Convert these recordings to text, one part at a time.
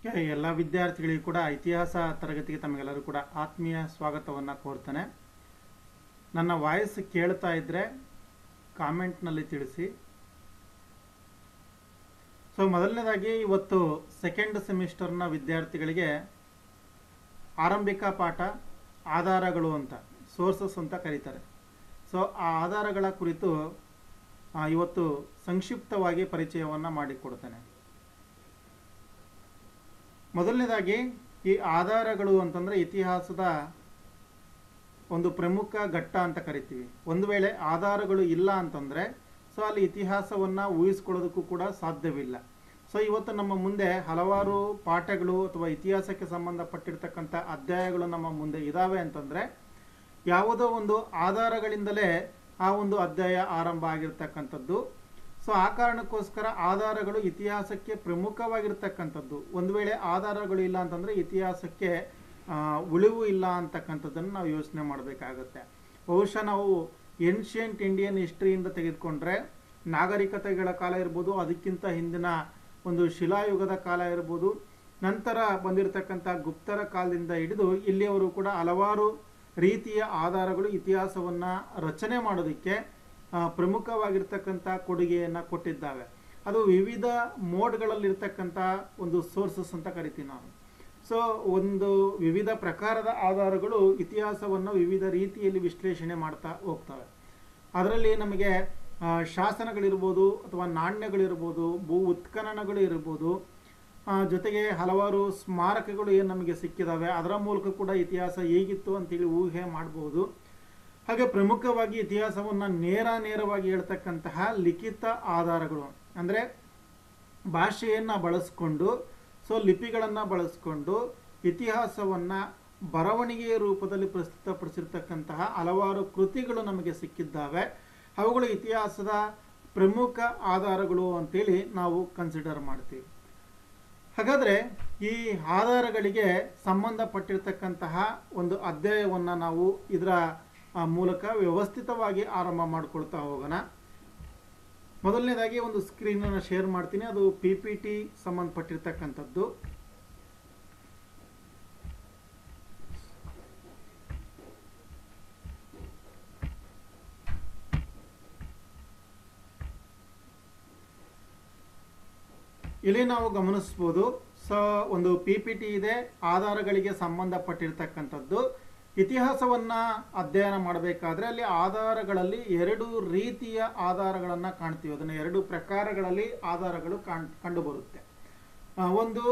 ಎಲ್ಲ ವಿದ್ಯಾರ್ಥಿಗಳಿಗೂ ಕೂಡ ಇತಿಹಾಸ ತರಗತಿಗೆ ತಮಗೆಲ್ಲರೂ ಕೂಡ ಆತ್ಮೀಯ ಸ್ವಾಗತವನ್ನು ಕೋರ್ತೇನೆ. ನನ್ನ ವಾಯ್ಸ್ ಕೇಳ್ತಾ ಇದ್ದರೆ ಕಾಮೆಂಟ್ನಲ್ಲಿ ತಿಳಿಸಿ. ಸೊ ಮೊದಲನೇದಾಗಿ ಇವತ್ತು ಸೆಕೆಂಡ್ ಸೆಮಿಸ್ಟರ್ನ ವಿದ್ಯಾರ್ಥಿಗಳಿಗೆ ಆರಂಭಿಕ ಪಾಠ ಆಧಾರಗಳು ಅಂತ, ಸೋರ್ಸಸ್ ಅಂತ ಕರೀತಾರೆ. ಸೊ ಆ ಆಧಾರಗಳ ಕುರಿತು ಇವತ್ತು ಸಂಕ್ಷಿಪ್ತವಾಗಿ ಪರಿಚಯವನ್ನು ಮಾಡಿಕೊಡ್ತೇನೆ. ಮೊದಲನೇದಾಗಿ ಈ ಆಧಾರಗಳು ಅಂತಂದರೆ ಇತಿಹಾಸದ ಒಂದು ಪ್ರಮುಖ ಘಟ್ಟ ಅಂತ ಕರಿತೀವಿ. ಒಂದು ವೇಳೆ ಆಧಾರಗಳು ಇಲ್ಲ ಅಂತಂದರೆ ಸೊ ಅಲ್ಲಿ ಇತಿಹಾಸವನ್ನು ಊಹಿಸ್ಕೊಳ್ಳೋದಕ್ಕೂ ಕೂಡ ಸಾಧ್ಯವಿಲ್ಲ. ಸೊ ಇವತ್ತು ನಮ್ಮ ಮುಂದೆ ಹಲವಾರು ಪಾಠಗಳು ಅಥವಾ ಇತಿಹಾಸಕ್ಕೆ ಸಂಬಂಧಪಟ್ಟಿರ್ತಕ್ಕಂಥ ಅಧ್ಯಾಯಗಳು ನಮ್ಮ ಮುಂದೆ ಇದ್ದಾವೆ ಅಂತಂದರೆ ಯಾವುದೋ ಒಂದು ಆಧಾರಗಳಿಂದಲೇ ಆ ಒಂದು ಅಧ್ಯಾಯ ಆರಂಭ ಆಗಿರ್ತಕ್ಕಂಥದ್ದು. ಸೊ ಆ ಕಾರಣಕ್ಕೋಸ್ಕರ ಆಧಾರಗಳು ಇತಿಹಾಸಕ್ಕೆ ಪ್ರಮುಖವಾಗಿರ್ತಕ್ಕಂಥದ್ದು. ಒಂದು ವೇಳೆ ಆಧಾರಗಳು ಇಲ್ಲ ಅಂತಂದರೆ ಇತಿಹಾಸಕ್ಕೆ ಉಳಿವು ಇಲ್ಲ ಅಂತಕ್ಕಂಥದ್ದನ್ನು ನಾವು ಯೋಚನೆ ಮಾಡಬೇಕಾಗುತ್ತೆ. ಬಹುಶಃ ನಾವು ಏನ್ಷಿಯಂಟ್ ಇಂಡಿಯನ್ ಹಿಸ್ಟ್ರಿಯಿಂದ ತೆಗೆದುಕೊಂಡ್ರೆ ನಾಗರಿಕತೆಗಳ ಕಾಲ ಇರ್ಬೋದು, ಅದಕ್ಕಿಂತ ಹಿಂದಿನ ಒಂದು ಶಿಲಾಯುಗದ ಕಾಲ ಇರ್ಬೋದು, ನಂತರ ಬಂದಿರತಕ್ಕಂಥ ಗುಪ್ತರ ಕಾಲದಿಂದ ಹಿಡಿದು ಇಲ್ಲಿಯವರು ಕೂಡ ಹಲವಾರು ರೀತಿಯ ಆಧಾರಗಳು ಇತಿಹಾಸವನ್ನು ರಚನೆ ಮಾಡೋದಕ್ಕೆ ಪ್ರಮುಖವಾಗಿರ್ತಕ್ಕಂಥ ಕೊಡುಗೆಯನ್ನು ಕೊಟ್ಟಿದ್ದಾವೆ. ಅದು ವಿವಿಧ ಮೋಡ್ಗಳಲ್ಲಿರ್ತಕ್ಕಂಥ ಒಂದು ಸೋರ್ಸಸ್ ಅಂತ ಕರಿತೀವಿ ನಾವು. ಸೊ ಒಂದು ವಿವಿಧ ಪ್ರಕಾರದ ಆಧಾರಗಳು ಇತಿಹಾಸವನ್ನು ವಿವಿಧ ರೀತಿಯಲ್ಲಿ ವಿಶ್ಲೇಷಣೆ ಮಾಡ್ತಾ ಹೋಗ್ತವೆ. ಅದರಲ್ಲಿ ನಮಗೆ ಶಾಸನಗಳಿರ್ಬೋದು ಅಥವಾ ನಾಣ್ಯಗಳಿರ್ಬೋದು, ಭೂ ಉತ್ಖನನಗಳು ಇರ್ಬೋದು, ಜೊತೆಗೆ ಹಲವಾರು ಸ್ಮಾರಕಗಳು ಏನು ನಮಗೆ ಸಿಕ್ಕಿದಾವೆ, ಅದರ ಮೂಲಕ ಕೂಡ ಇತಿಹಾಸ ಹೇಗಿತ್ತು ಅಂತೇಳಿ ಊಹೆ ಮಾಡ್ಬೋದು. ಹಾಗೆ ಪ್ರಮುಖವಾಗಿ ಇತಿಹಾಸವನ್ನು ನೇರವಾಗಿ ಹೇಳ್ತಕ್ಕಂತಹ ಲಿಖಿತ ಆಧಾರಗಳು, ಅಂದರೆ ಭಾಷೆಯನ್ನು ಬಳಸ್ಕೊಂಡು, ಸೊ ಲಿಪಿಗಳನ್ನು ಬಳಸ್ಕೊಂಡು ಇತಿಹಾಸವನ್ನು ಬರವಣಿಗೆಯ ರೂಪದಲ್ಲಿ ಪ್ರಸ್ತುತಪಡಿಸಿರ್ತಕ್ಕಂತಹ ಹಲವಾರು ಕೃತಿಗಳು ನಮಗೆ ಸಿಕ್ಕಿದ್ದಾವೆ. ಅವುಗಳು ಇತಿಹಾಸದ ಪ್ರಮುಖ ಆಧಾರಗಳು ಅಂತೇಳಿ ನಾವು ಕನ್ಸಿಡರ್ ಮಾಡ್ತೀವಿ. ಹಾಗಾದರೆ ಈ ಆಧಾರಗಳಿಗೆ ಸಂಬಂಧಪಟ್ಟಿರ್ತಕ್ಕಂತಹ ಒಂದು ಅಧ್ಯಾಯವನ್ನು ನಾವು ಇದರ ಮೂಲಕ ವ್ಯವಸ್ಥಿತವಾಗಿ ಆರಂಭ ಮಾಡ್ಕೊಳ್ತಾ ಹೋಗೋಣ. ಮೊದಲನೇದಾಗಿ ಒಂದು ಸ್ಕ್ರೀನನ್ನು ಶೇರ್ ಮಾಡ್ತೀನಿ. ಅದು PPT ಸಂಬಂಧಪಟ್ಟಿರ್ತಕ್ಕಂಥದ್ದು. ಇಲ್ಲಿ ನಾವು ಗಮನಿಸ್ಬೋದು. ಸೊ ಒಂದು PPT ಇದೆ, ಆಧಾರಗಳಿಗೆ ಸಂಬಂಧಪಟ್ಟಿರ್ತಕ್ಕಂಥದ್ದು. ಇತಿಹಾಸವನ್ನು ಅಧ್ಯಯನ ಮಾಡಬೇಕಾದ್ರೆ ಅಲ್ಲಿ ಆಧಾರಗಳಲ್ಲಿ ಎರಡು ರೀತಿಯ ಆಧಾರಗಳನ್ನು ಕಾಣ್ತೀವಿ. ಅದನ್ನು ಎರಡು ಪ್ರಕಾರಗಳಲ್ಲಿ ಆಧಾರಗಳು ಕಂಡುಬರುತ್ತೆ. ಒಂದು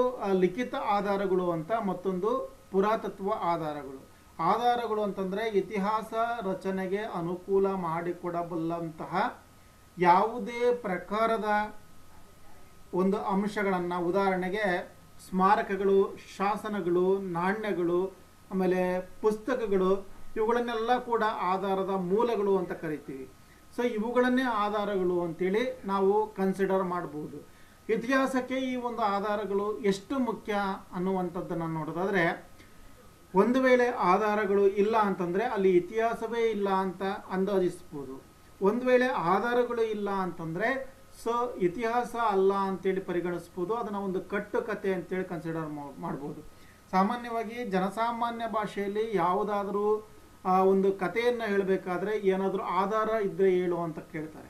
ಲಿಖಿತ ಆಧಾರಗಳು ಅಂತ, ಮತ್ತೊಂದು ಪುರಾತತ್ವ ಆಧಾರಗಳು. ಆಧಾರಗಳು ಅಂತಂದರೆ ಇತಿಹಾಸ ರಚನೆಗೆ ಅನುಕೂಲ ಮಾಡಿಕೊಡಬಲ್ಲಂತಹ ಯಾವುದೇ ಪ್ರಕಾರದ ಒಂದು ಅಂಶಗಳನ್ನು, ಉದಾಹರಣೆಗೆ ಸ್ಮಾರಕಗಳು, ಶಾಸನಗಳು, ನಾಣ್ಯಗಳು, ಆಮೇಲೆ ಪುಸ್ತಕಗಳು, ಇವುಗಳನ್ನೆಲ್ಲ ಕೂಡ ಆಧಾರದ ಮೂಲಗಳು ಅಂತ ಕರಿತೀವಿ. ಸೊ ಇವುಗಳನ್ನೇ ಆಧಾರಗಳು ಅಂತೇಳಿ ನಾವು ಕನ್ಸಿಡರ್ ಮಾಡ್ಬೋದು. ಇತಿಹಾಸಕ್ಕೆ ಈ ಒಂದು ಆಧಾರಗಳು ಎಷ್ಟು ಮುಖ್ಯ ಅನ್ನುವಂಥದ್ದನ್ನು ನೋಡೋದಾದರೆ, ಒಂದು ವೇಳೆ ಆಧಾರಗಳು ಇಲ್ಲ ಅಂತಂದರೆ ಅಲ್ಲಿ ಇತಿಹಾಸವೇ ಇಲ್ಲ ಅಂತ ಅಂದಾಜಿಸ್ಬೋದು. ಒಂದು ವೇಳೆ ಆಧಾರಗಳು ಇಲ್ಲ ಅಂತಂದರೆ ಸೊ ಇತಿಹಾಸ ಅಲ್ಲ ಅಂತೇಳಿ ಪರಿಗಣಿಸ್ಬೋದು. ಅದನ್ನು ಒಂದು ಕಟ್ಟುಕತೆ ಅಂತೇಳಿ ಕನ್ಸಿಡರ್ ಮಾಡ್ಬೋದು. ಸಾಮಾನ್ಯವಾಗಿ ಜನಸಾಮಾನ್ಯ ಭಾಷೆಯಲ್ಲಿ ಯಾವುದಾದ್ರೂ ಒಂದು ಕಥೆಯನ್ನು ಹೇಳಬೇಕಾದ್ರೆ ಏನಾದರೂ ಆಧಾರ ಇದ್ದರೆ ಹೇಳು ಅಂತ ಕೇಳ್ತಾರೆ.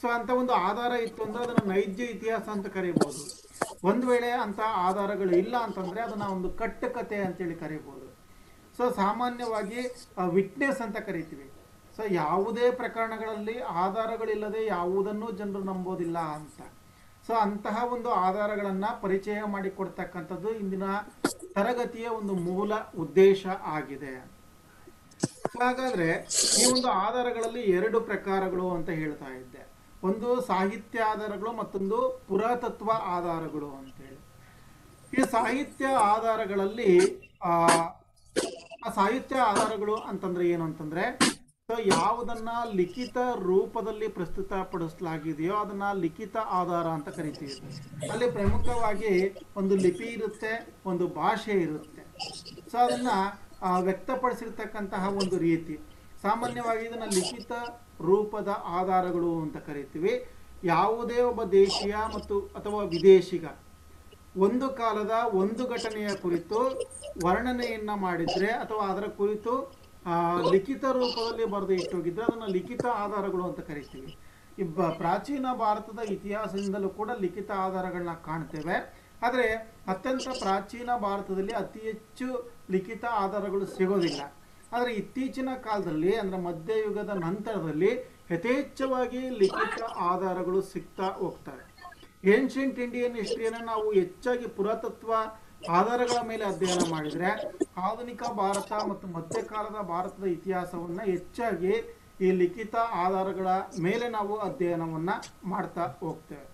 ಸೊ ಅಂಥ ಒಂದು ಆಧಾರ ಇತ್ತು ಅಂದರೆ ಅದನ್ನು ನೈಜ ಇತಿಹಾಸ ಅಂತ ಕರಿಬೋದು. ಒಂದು ವೇಳೆ ಅಂಥ ಆಧಾರಗಳು ಇಲ್ಲ ಅಂತಂದರೆ ಅದನ್ನು ಒಂದು ಕಟ್ಟುಕತೆ ಅಂತೇಳಿ ಕರಿಬೋದು. ಸೊ ಸಾಮಾನ್ಯವಾಗಿ ವಿಟ್ನೆಸ್ ಅಂತ ಕರಿತೀವಿ. ಸೊ ಯಾವುದೇ ಪ್ರಕರಣಗಳಲ್ಲಿ ಆಧಾರಗಳಿಲ್ಲದೆ ಯಾವುದನ್ನು ಜನರು ನಂಬೋದಿಲ್ಲ ಅಂತ. ಸೊ ಅಂತಹ ಒಂದು ಆಧಾರಗಳನ್ನು ಪರಿಚಯ ಮಾಡಿಕೊಡ್ತಕ್ಕಂಥದ್ದು ಇಂದಿನ ತರಗತಿಯ ಒಂದು ಮೂಲ ಉದ್ದೇಶ ಆಗಿದೆ. ಹಾಗಾದರೆ ಈ ಒಂದು ಆಧಾರಗಳಲ್ಲಿ ಎರಡು ಪ್ರಕಾರಗಳು ಅಂತ ಹೇಳ್ತಾ ಇದ್ದೆ. ಒಂದು ಸಾಹಿತ್ಯ ಆಧಾರಗಳು, ಮತ್ತೊಂದು ಪುರಾತತ್ವ ಆಧಾರಗಳು ಅಂತೇಳಿ. ಈ ಸಾಹಿತ್ಯ ಆಧಾರಗಳಲ್ಲಿ ಸಾಹಿತ್ಯ ಆಧಾರಗಳು ಅಂತಂದ್ರೆ ಏನು ಅಂತಂದ್ರೆ, ಸೊ ಯಾವುದನ್ನ ಲಿಖಿತ ರೂಪದಲ್ಲಿ ಪ್ರಸ್ತುತಪಡಿಸಲಾಗಿದೆಯೋ ಅದನ್ನ ಲಿಖಿತ ಆಧಾರ ಅಂತ ಕರಿತೀವಿ. ಅಲ್ಲಿ ಪ್ರಮುಖವಾಗಿ ಒಂದು ಲಿಪಿ ಇರುತ್ತೆ, ಒಂದು ಭಾಷೆ ಇರುತ್ತೆ. ಸೊ ಅದನ್ನ ವ್ಯಕ್ತಪಡಿಸಿರ್ತಕ್ಕಂತಹ ಒಂದು ರೀತಿ. ಸಾಮಾನ್ಯವಾಗಿ ಇದನ್ನ ಲಿಖಿತ ರೂಪದ ಆಧಾರಗಳು ಅಂತ ಕರಿತೀವಿ. ಯಾವುದೇ ಒಬ್ಬ ದೇಶೀಯ ಮತ್ತು ಅಥವಾ ವಿದೇಶಿಗ ಒಂದು ಕಾಲದ ಒಂದು ಘಟನೆಯ ಕುರಿತು ವರ್ಣನೆಯನ್ನ ಮಾಡಿದ್ರೆ ಅಥವಾ ಅದರ ಕುರಿತು ಲಿಖಿತ ರೂಪದಲ್ಲಿ ಬರೆದು ಇಟ್ಟೋಗಿದ್ರೆ ಅದನ್ನು ಲಿಖಿತ ಆಧಾರಗಳು ಅಂತ ಕರಿತೀವಿ. ಪ್ರಾಚೀನ ಭಾರತದ ಇತಿಹಾಸದಿಂದಲೂ ಕೂಡ ಲಿಖಿತ ಆಧಾರಗಳನ್ನ ಕಾಣ್ತೇವೆ. ಆದರೆ ಅತ್ಯಂತ ಪ್ರಾಚೀನ ಭಾರತದಲ್ಲಿ ಅತಿ ಹೆಚ್ಚು ಲಿಖಿತ ಆಧಾರಗಳು ಸಿಗೋದಿಲ್ಲ. ಆದರೆ ಇತ್ತೀಚಿನ ಕಾಲದಲ್ಲಿ ಅಂದರೆ ಮಧ್ಯಯುಗದ ನಂತರದಲ್ಲಿ ಯಥೇಚ್ಛವಾಗಿ ಲಿಖಿತ ಆಧಾರಗಳು ಸಿಗ್ತಾ ಹೋಗ್ತವೆ. ಏನ್ಷಿಯಂಟ್ ಇಂಡಿಯನ್ ಹಿಸ್ಟ್ರಿಯನ್ನು ನಾವು ಹೆಚ್ಚಾಗಿ ಪುರಾತತ್ವ ಆಧಾರಗಳ ಮೇಲೆ ಅಧ್ಯಯನ ಮಾಡಿದರೆ ಆಧುನಿಕ ಭಾರತ ಮತ್ತು ಮಧ್ಯಕಾಲದ ಭಾರತದ ಇತಿಹಾಸವನ್ನು ಹೆಚ್ಚಾಗಿ ಈ ಲಿಖಿತ ಆಧಾರಗಳ ಮೇಲೆ ನಾವು ಅಧ್ಯಯನವನ್ನು ಮಾಡ್ತಾ ಹೋಗ್ತೇವೆ.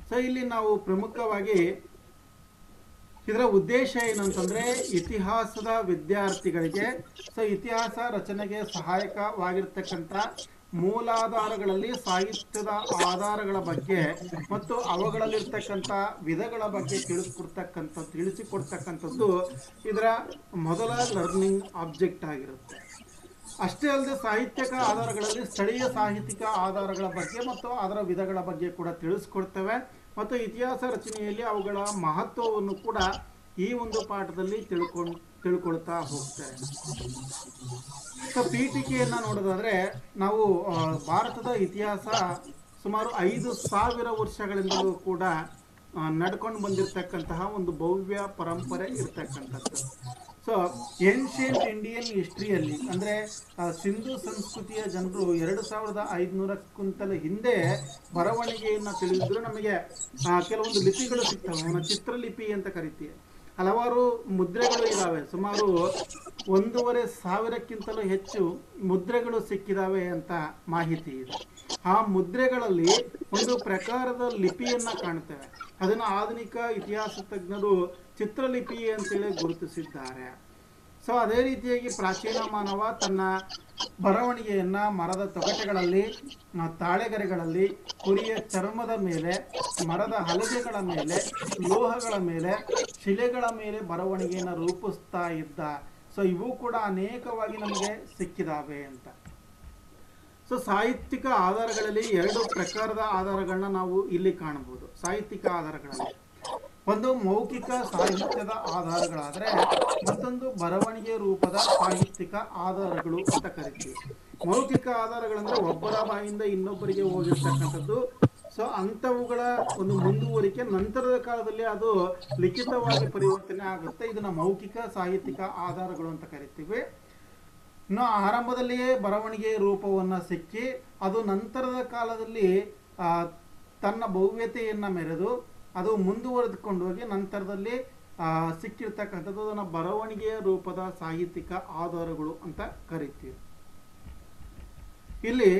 ಸೊ ಇಲ್ಲಿ ನಾವು ಪ್ರಮುಖವಾಗಿ ಇದರ ಉದ್ದೇಶ ಏನಂತಂದ್ರೆ ಇತಿಹಾಸದ ವಿದ್ಯಾರ್ಥಿಗಳಿಗೆ ಇತಿಹಾಸ ರಚನೆಗೆ ಸಹಾಯಕವಾಗಿರ್ತಕ್ಕಂಥ ಮೂಲಾಧಾರಗಳಲ್ಲಿ ಸಾಹಿತ್ಯದ ಆಧಾರಗಳ ಬಗ್ಗೆ ಮತ್ತು ಅವುಗಳಲ್ಲಿರ್ತಕ್ಕಂಥ ವಿಧಗಳ ಬಗ್ಗೆ ತಿಳಿಸಿಕೊಡ್ತಕ್ಕಂಥದ್ದು ಇದರ ಮೊದಲ ಲರ್ನಿಂಗ್ ಆಬ್ಜೆಕ್ಟ್ ಆಗಿರುತ್ತೆ. ಅಷ್ಟೇ ಅಲ್ಲದೆ ಸಾಹಿತ್ಯಿಕ ಆಧಾರಗಳಲ್ಲಿ ಸ್ಥಳೀಯ ಸಾಹಿತ್ಯಿಕ ಆಧಾರಗಳ ಬಗ್ಗೆ ಮತ್ತು ಅದರ ವಿಧಗಳ ಬಗ್ಗೆ ಕೂಡ ತಿಳಿಸ್ಕೊಡ್ತೇವೆ ಮತ್ತು ಇತಿಹಾಸ ರಚನೆಯಲ್ಲಿ ಅವುಗಳ ಮಹತ್ವವನ್ನು ಕೂಡ ಈ ಒಂದು ಪಾಠದಲ್ಲಿ ತಿಳ್ಕೊಳ್ತಾ ಹೋಗ್ತಾರೆ. ಸೊ ಪೀಠಿಕೆಯನ್ನು ನೋಡೋದಾದ್ರೆ ನಾವು ಭಾರತದ ಇತಿಹಾಸ ಸುಮಾರು 5,000 ವರ್ಷಗಳಿಂದಲೂ ಕೂಡ ನಡ್ಕೊಂಡು ಬಂದಿರತಕ್ಕಂತಹ ಒಂದು ಭವ್ಯ ಪರಂಪರೆ ಇರ್ತಕ್ಕಂಥದ್ದು. ಸೊ ಏನ್ಷಿಯಂಟ್ ಇಂಡಿಯನ್ ಹಿಸ್ಟ್ರಿಯಲ್ಲಿ ಅಂದರೆ ಸಿಂಧು ಸಂಸ್ಕೃತಿಯ ಜನರು 2,500ಕ್ಕಿಂತಲೂ ಹಿಂದೆ ಬರವಣಿಗೆಯನ್ನು ತಿಳಿದಿದ್ರು ನಮಗೆ ಕೆಲವೊಂದು ಲಿಪಿಗಳು ಸಿಗ್ತವೆ. ಅವನ್ನ ಚಿತ್ರಲಿಪಿ ಅಂತ ಕರಿತೀವಿ. ಹಲವಾರು ಮುದ್ರೆಗಳು ಇದ್ದಾವೆ. ಸುಮಾರು 1,500ಕ್ಕಿಂತಲೂ ಹೆಚ್ಚು ಮುದ್ರೆಗಳು ಸಿಕ್ಕಿದಾವೆ ಅಂತ ಮಾಹಿತಿ ಇದೆ. ಆ ಮುದ್ರೆಗಳಲ್ಲಿ ಒಂದು ಪ್ರಕಾರದ ಲಿಪಿಯನ್ನ ಕಾಣ್ತೇವೆ. ಅದನ್ನು ಆಧುನಿಕ ಇತಿಹಾಸ ತಜ್ಞರು ಚಿತ್ರಲಿಪಿ ಅಂತೇಳಿ ಗುರುತಿಸಿದ್ದಾರೆ. ಸೊ ಅದೇ ರೀತಿಯಾಗಿ ಪ್ರಾಚೀನ ಮಾನವ ತನ್ನ ಬರವಣಿಗೆಯನ್ನ ಮರದ ತೊಗಟೆಗಳಲ್ಲಿ, ತಾಳೆಗರೆಗಳಲ್ಲಿ, ಕುರಿಯ ಚರ್ಮದ ಮೇಲೆ, ಮರದ ಹಲಗೆಗಳ ಮೇಲೆ, ಲೋಹಗಳ ಮೇಲೆ, ಶಿಲೆಗಳ ಮೇಲೆ ಬರವಣಿಗೆಯನ್ನು ರೂಪಿಸ್ತಾ ಇದ್ದ. ಸೊ ಇವು ಕೂಡ ಅನೇಕವಾಗಿ ನಮಗೆ ಸಿಕ್ಕಿದಾವೆ ಅಂತ. ಸೊ ಸಾಹಿತ್ಯಿಕ ಆಧಾರಗಳಲ್ಲಿ 2 ಪ್ರಕಾರದ ಆಧಾರಗಳನ್ನ ನಾವು ಇಲ್ಲಿ ಕಾಣಬಹುದು. ಸಾಹಿತ್ಯಿಕ ಆಧಾರಗಳಲ್ಲಿ ಒಂದು ಮೌಖಿಕ ಸಾಹಿತ್ಯದ ಆಧಾರಗಳಾದರೆ ಮತ್ತೊಂದು ಬರವಣಿಗೆ ರೂಪದ ಸಾಹಿತ್ಯಿಕ ಆಧಾರಗಳು ಅಂತ ಕರಿತೀವಿ. ಮೌಖಿಕ ಆಧಾರಗಳಂದ್ರೆ ಒಬ್ಬರ ಬಾಯಿಂದ ಇನ್ನೊಬ್ಬರಿಗೆ ಹೋಗಿರ್ತಕ್ಕಂಥದ್ದು. ಸೊ ಅಂಥವುಗಳ ಒಂದು ಮುಂದುವರಿಕೆ ನಂತರದ ಕಾಲದಲ್ಲಿ ಅದು ಲಿಖಿತವಾಗಿ ಪರಿವರ್ತನೆ ಆಗುತ್ತೆ. ಇದನ್ನ ಮೌಖಿಕ ಸಾಹಿತ್ಯಿಕ ಆಧಾರಗಳು ಅಂತ ಕರಿತೀವಿ. ಇನ್ನು ಆರಂಭದಲ್ಲಿಯೇ ಬರವಣಿಗೆ ರೂಪವನ್ನು ಸಿಕ್ಕಿ ಅದು ನಂತರದ ಕಾಲದಲ್ಲಿ ತನ್ನ ಭವ್ಯತೆಯನ್ನು ಮೆರೆದು ಅದು ಮುಂದುವರೆದುಕೊಂಡು ಹೋಗಿ ನಂತರದಲ್ಲಿ ಸಿಕ್ಕಿರ್ತಕ್ಕಂಥದ್ದು ಅದನ್ನು ಬರವಣಿಗೆಯ ರೂಪದ ಸಾಹಿತ್ಯಿಕ ಆಧಾರಗಳು ಅಂತ ಕರಿತೀವಿ. ಇಲ್ಲಿ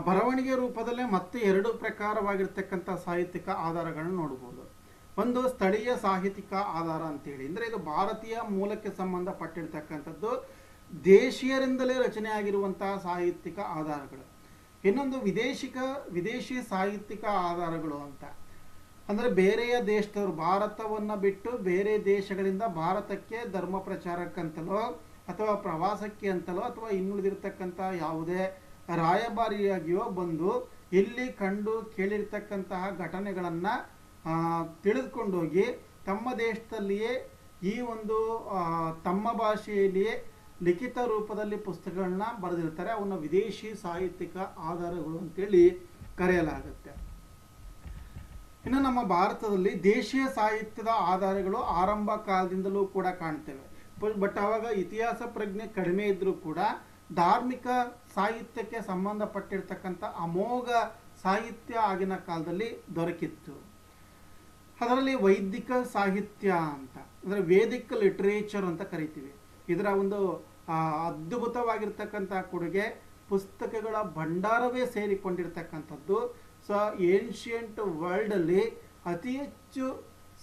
ಬರವಣಿಗೆ ರೂಪದಲ್ಲೇ ಮತ್ತೆ 2 ಪ್ರಕಾರವಾಗಿರ್ತಕ್ಕಂಥ ಸಾಹಿತ್ಯಿಕ ಆಧಾರಗಳನ್ನ ನೋಡಬಹುದು. ಒಂದು ಸ್ಥಳೀಯ ಸಾಹಿತ್ಯಿಕ ಆಧಾರ ಅಂತೇಳಿ, ಅಂದರೆ ಇದು ಭಾರತೀಯ ಮೂಲಕ್ಕೆ ಸಂಬಂಧಪಟ್ಟಿರ್ತಕ್ಕಂಥದ್ದು, ದೇಶೀಯರಿಂದಲೇ ರಚನೆ ಆಗಿರುವಂತಹ ಸಾಹಿತ್ಯಿಕ ಆಧಾರಗಳು. ಇನ್ನೊಂದು ವಿದೇಶಿ ಸಾಹಿತ್ಯಿಕ ಆಧಾರಗಳು ಅಂತ, ಅಂದರೆ ಬೇರೆಯ ದೇಶದವರು ಭಾರತವನ್ನು ಬಿಟ್ಟು ಬೇರೆ ದೇಶಗಳಿಂದ ಭಾರತಕ್ಕೆ ಧರ್ಮ ಪ್ರಚಾರಕ್ಕಂತಲೋ ಅಥವಾ ಪ್ರವಾಸಕ್ಕೆ ಅಂತಲೋ ಅಥವಾ ಇನ್ನುಳಿದಿರ್ತಕ್ಕಂಥ ಯಾವುದೇ ರಾಯಭಾರಿಯಾಗಿಯೋ ಬಂದು ಇಲ್ಲಿ ಕಂಡು ಕೇಳಿರ್ತಕ್ಕಂತಹ ಘಟನೆಗಳನ್ನು ತಿಳಿದುಕೊಂಡೋಗಿ ತಮ್ಮ ದೇಶದಲ್ಲಿಯೇ ಈ ಒಂದು ತಮ್ಮ ಭಾಷೆಯಲ್ಲಿಯೇ ಲಿಖಿತ ರೂಪದಲ್ಲಿ ಪುಸ್ತಕಗಳನ್ನ ಬರೆದಿರ್ತಾರೆ. ಅವನ್ನ ವಿದೇಶಿ ಸಾಹಿತ್ಯಿಕ ಆಧಾರಗಳು ಅಂತೇಳಿ ಕರೆಯಲಾಗುತ್ತೆ. ಇನ್ನು ನಮ್ಮ ಭಾರತದಲ್ಲಿ ದೇಶೀಯ ಸಾಹಿತ್ಯದ ಆಧಾರಗಳು ಆರಂಭ ಕಾಲದಿಂದಲೂ ಕೂಡ ಕಾಣ್ತೇವೆ. ಬಟ್ ಆವಾಗ ಇತಿಹಾಸ ಪ್ರಜ್ಞೆ ಕಡಿಮೆ ಇದ್ರೂ ಕೂಡ ಧಾರ್ಮಿಕ ಸಾಹಿತ್ಯಕ್ಕೆ ಸಂಬಂಧಪಟ್ಟಿರ್ತಕ್ಕಂಥ ಅಮೋಘ ಸಾಹಿತ್ಯ ಆಗಿನ ಕಾಲದಲ್ಲಿ ದೊರಕಿತ್ತು. ಅದರಲ್ಲಿ ವೈದಿಕ ಸಾಹಿತ್ಯ ಅಂತ, ಅಂದರೆ ವೇದಿಕ್ ಲಿಟ್ರೇಚರ್ ಅಂತ ಕರಿತೀವಿ. ಇದರ ಒಂದು ಅದ್ಭುತವಾಗಿರ್ತಕ್ಕಂಥ ಕೊಡುಗೆ ಪುಸ್ತಕಗಳ ಭಂಡಾರವೇ ಸೇರಿಕೊಂಡಿರ್ತಕ್ಕಂಥದ್ದು. ಸೊ ಏನ್ಷಿಯಂಟ್ ವರ್ಲ್ಡಲ್ಲಿ ಅತಿ ಹೆಚ್ಚು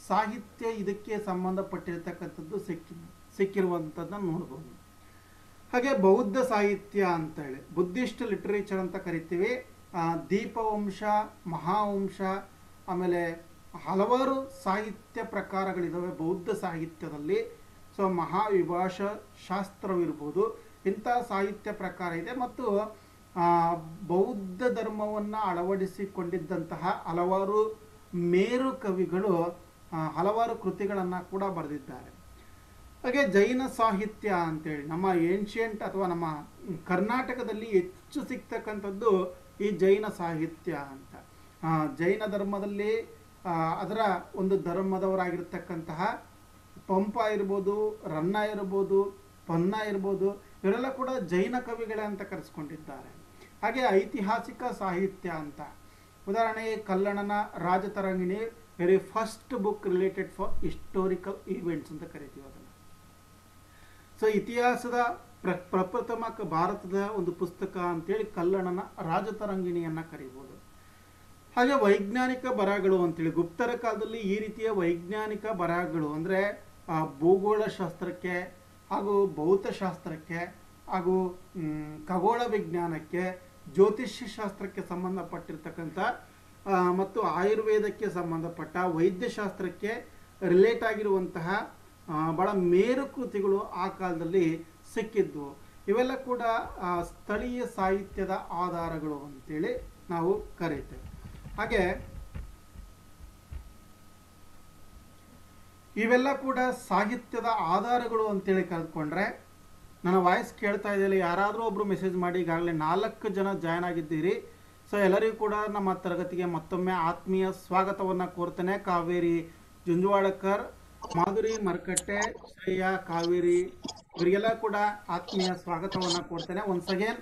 ಸಾಹಿತ್ಯ ಇದಕ್ಕೆ ಸಂಬಂಧಪಟ್ಟಿರ್ತಕ್ಕಂಥದ್ದು ಸಿಕ್ಕಿರುವಂಥದ್ದನ್ನು ನೋಡ್ಬೋದು. ಹಾಗೆ ಬೌದ್ಧ ಸಾಹಿತ್ಯ ಅಂತ ಹೇಳಿ ಬುದ್ಧಿಸ್ಟ್ ಲಿಟ್ರೇಚರ್ ಅಂತ ಕರಿತೀವಿ. ದೀಪವಂಶ, ಮಹಾವಂಶ, ಆಮೇಲೆ ಹಲವಾರು ಸಾಹಿತ್ಯ ಪ್ರಕಾರಗಳಿದ್ದಾವೆ ಬೌದ್ಧ ಸಾಹಿತ್ಯದಲ್ಲಿ. ಸೊ ಮಹಾವಿಭಾಷ ಶಾಸ್ತ್ರವಿರ್ಬೋದು, ಇಂಥ ಸಾಹಿತ್ಯ ಪ್ರಕಾರ ಇದೆ. ಮತ್ತು ಬೌದ್ಧ ಧರ್ಮವನ್ನು ಅಳವಡಿಸಿಕೊಂಡಿದ್ದಂತಹ ಹಲವಾರು ಮೇರು ಕವಿಗಳು ಹಲವಾರು ಕೃತಿಗಳನ್ನು ಕೂಡ ಬರೆದಿದ್ದಾರೆ. ಹಾಗೆ ಜೈನ ಸಾಹಿತ್ಯ ಅಂತೇಳಿ ನಮ್ಮ ಏನ್ಷಿಯಂಟ್ ಅಥವಾ ನಮ್ಮ ಕರ್ನಾಟಕದಲ್ಲಿ ಹೆಚ್ಚು ಸಿಗ್ತಕ್ಕಂಥದ್ದು ಈ ಜೈನ ಸಾಹಿತ್ಯ ಅಂತ. ಜೈನ ಧರ್ಮದಲ್ಲಿ ಅದರ ಒಂದು ಧರ್ಮದವರಾಗಿರ್ತಕ್ಕಂತಹ ಪಂಪ ಇರ್ಬೋದು, ರನ್ನ ಇರ್ಬೋದು, ಪನ್ನ ಇರ್ಬೋದು, ಇವರೆಲ್ಲ ಕೂಡ ಜೈನ ಕವಿಗಳೇ ಅಂತ ಕರೆಸ್ಕೊಂಡಿದ್ದಾರೆ. ಹಾಗೆ ಐತಿಹಾಸಿಕ ಸಾಹಿತ್ಯ ಅಂತ ಉದಾಹರಣೆಗೆ ಕಲ್ಲಣನ Rajatarangini very first book related for historical events ಅಂತ ಕರಿತೀವಿ ಅದನ್ನು. ಸೊ ಇತಿಹಾಸದ ಪ್ರಪ್ರಥಮ ಭಾರತದ ಒಂದು ಪುಸ್ತಕ ಅಂತೇಳಿ ಕಲ್ಲಣನ ರಾಜತರಂಗಿಣಿಯನ್ನು ಕರಿಬೋದು. ಹಾಗೆ ವೈಜ್ಞಾನಿಕ ಬರಹಗಳು ಅಂತೇಳಿ ಗುಪ್ತರ ಕಾಲದಲ್ಲಿ ಈ ರೀತಿಯ ವೈಜ್ಞಾನಿಕ ಬರಹಗಳು ಅಂದರೆ ಭೂಗೋಳಶಾಸ್ತ್ರಕ್ಕೆ ಹಾಗೂ ಭೌತಶಾಸ್ತ್ರಕ್ಕೆ ಹಾಗೂ ಖಗೋಳ ವಿಜ್ಞಾನಕ್ಕೆ, ಜ್ಯೋತಿಷ್ಯ ಶಾಸ್ತ್ರಕ್ಕೆ ಸಂಬಂಧಪಟ್ಟಿರ್ತಕ್ಕಂಥ ಮತ್ತು ಆಯುರ್ವೇದಕ್ಕೆ ಸಂಬಂಧಪಟ್ಟ ವೈದ್ಯಶಾಸ್ತ್ರಕ್ಕೆ ರಿಲೇಟ್ ಆಗಿರುವಂತಹ ಬಹಳ ಮೇರು ಕೃತಿಗಳು ಆ ಕಾಲದಲ್ಲಿ ಸಿಕ್ಕಿದ್ವು. ಇವೆಲ್ಲ ಕೂಡ ಸ್ಥಳೀಯ ಸಾಹಿತ್ಯದ ಆಧಾರಗಳು ಅಂತೇಳಿ ನಾವು ಕರೀತೇವೆ. ಹಾಗೆ ಇವೆಲ್ಲ ಕೂಡ ಸಾಹಿತ್ಯದ ಆಧಾರಗಳು ಅಂತೇಳಿ ಕರೆದುಕೊಂಡ್ರೆ, ನನ್ನ ವಾಯ್ಸ್ ಕೇಳ್ತಾ ಇದೆಯಲ್ಲ, ಯಾರಾದರೂ ಒಬ್ಬರು ಮೆಸೇಜ್ ಮಾಡಿ. ಈಗಾಗಲೇ 4 ಜನ ಜಾಯ್ನ್ ಆಗಿದ್ದೀರಿ. ಸೊ ಎಲ್ಲರಿಗೂ ಕೂಡ ನಮ್ಮ ತರಗತಿಗೆ ಮತ್ತೊಮ್ಮೆ ಆತ್ಮೀಯ ಸ್ವಾಗತವನ್ನು ಕೋರ್ತೇನೆ. ಕಾವೇರಿ ಜುಂಜುವಾಡಕರ್, ಮಾಧುರಿ ಮರ್ಕಟ್ಟೆ, ಶ್ರೇಯಾ, ಕಾವೇರಿ ಇವರಿಗೆಲ್ಲ ಕೂಡ ಆತ್ಮೀಯ ಸ್ವಾಗತವನ್ನು ಕೋರ್ತೇನೆ ಒನ್ಸ್ ಅಗೇನ್.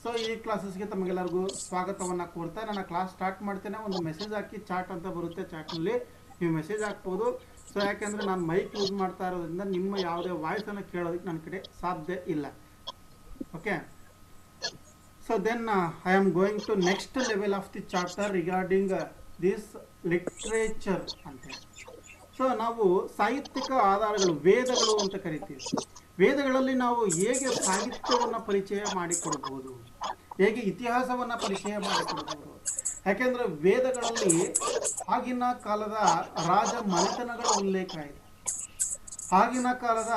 ಸೊ ಈ ಕ್ಲಾಸಸ್ಗೆ ತಮಗೆಲ್ಲರಿಗೂ ಸ್ವಾಗತವನ್ನು ಕೋರ್ತಾ ನನ್ನ ಕ್ಲಾಸ್ ಸ್ಟಾರ್ಟ್ ಮಾಡ್ತೇನೆ. ಒಂದು ಮೆಸೇಜ್ ಹಾಕಿ, ಚಾಟ್ ಅಂತ ಬರುತ್ತೆ, ಚಾಟ್ನಲ್ಲಿ ನೀವು ಮೆಸೇಜ್ ಹಾಕ್ಬೋದು. ಸೊ ಯಾಕೆಂದರೆ ನಾನು ಮೈಕ್ ಯೂಸ್ ಮಾಡ್ತಾ ಇರೋದ್ರಿಂದ ನಿಮ್ಮ ಯಾವುದೇ ವಾಯ್ಸನ್ನು ಕೇಳೋದಕ್ಕೆ ನನ್ನ ಕಡೆ ಸಾಧ್ಯ ಇಲ್ಲ. Okay, so then I am going to next level of the chapter regarding this literature ಅಂತ. ಸೊ ನಾವು ಸಾಹಿತ್ಯಿಕ ಆಧಾರಗಳು, ವೇದಗಳು ಅಂತ ಕರಿತೀವಿ. ವೇದಗಳಲ್ಲಿ ನಾವು ಹೇಗೆ ಸಾಹಿತ್ಯವನ್ನು ಪರಿಚಯ ಮಾಡಿಕೊಡ್ಬೋದು, ಹೇಗೆ ಇತಿಹಾಸವನ್ನು ಪರಿಚಯ ಮಾಡಿಕೊಡ್ಬೋದು. ಯಾಕೆಂದರೆ ವೇದಗಳಲ್ಲಿ ಆಗಿನ ಕಾಲದ ರಾಜ ಮನೆತನಗಳ ಉಲ್ಲೇಖ ಇದೆ, ಆಗಿನ ಕಾಲದ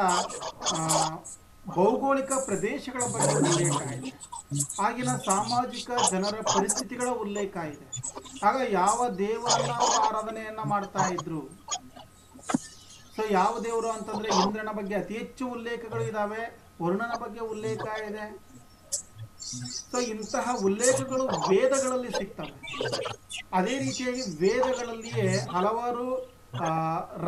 ಭೌಗೋಳಿಕ ಪ್ರದೇಶಗಳ ಬಗ್ಗೆ ಉಲ್ಲೇಖ ಇದೆ, ಆಗಿನ ಸಾಮಾಜಿಕ ಜನರ ಪರಿಸ್ಥಿತಿಗಳ ಉಲ್ಲೇಖ ಇದೆ. ಆಗ ಯಾವ ದೇವರನ್ನ ಅವರು ಆರಾಧನೆಯನ್ನ ಮಾಡ್ತಾ ಇದ್ರು. ಸೊ ಯಾವ ದೇವರು ಅಂತಂದ್ರೆ ಇಂದ್ರನ ಬಗ್ಗೆ ಅತಿ ಹೆಚ್ಚು ಉಲ್ಲೇಖಗಳು ಇದಾವೆ, ವರುಣನ ಬಗ್ಗೆ ಉಲ್ಲೇಖ ಇದೆ. ಸೊ ಇಂತಹ ಉಲ್ಲೇಖಗಳು ವೇದಗಳಲ್ಲಿ ಸಿಗ್ತವೆ. ಅದೇ ರೀತಿಯಾಗಿ ವೇದಗಳಲ್ಲಿಯೇ ಹಲವಾರು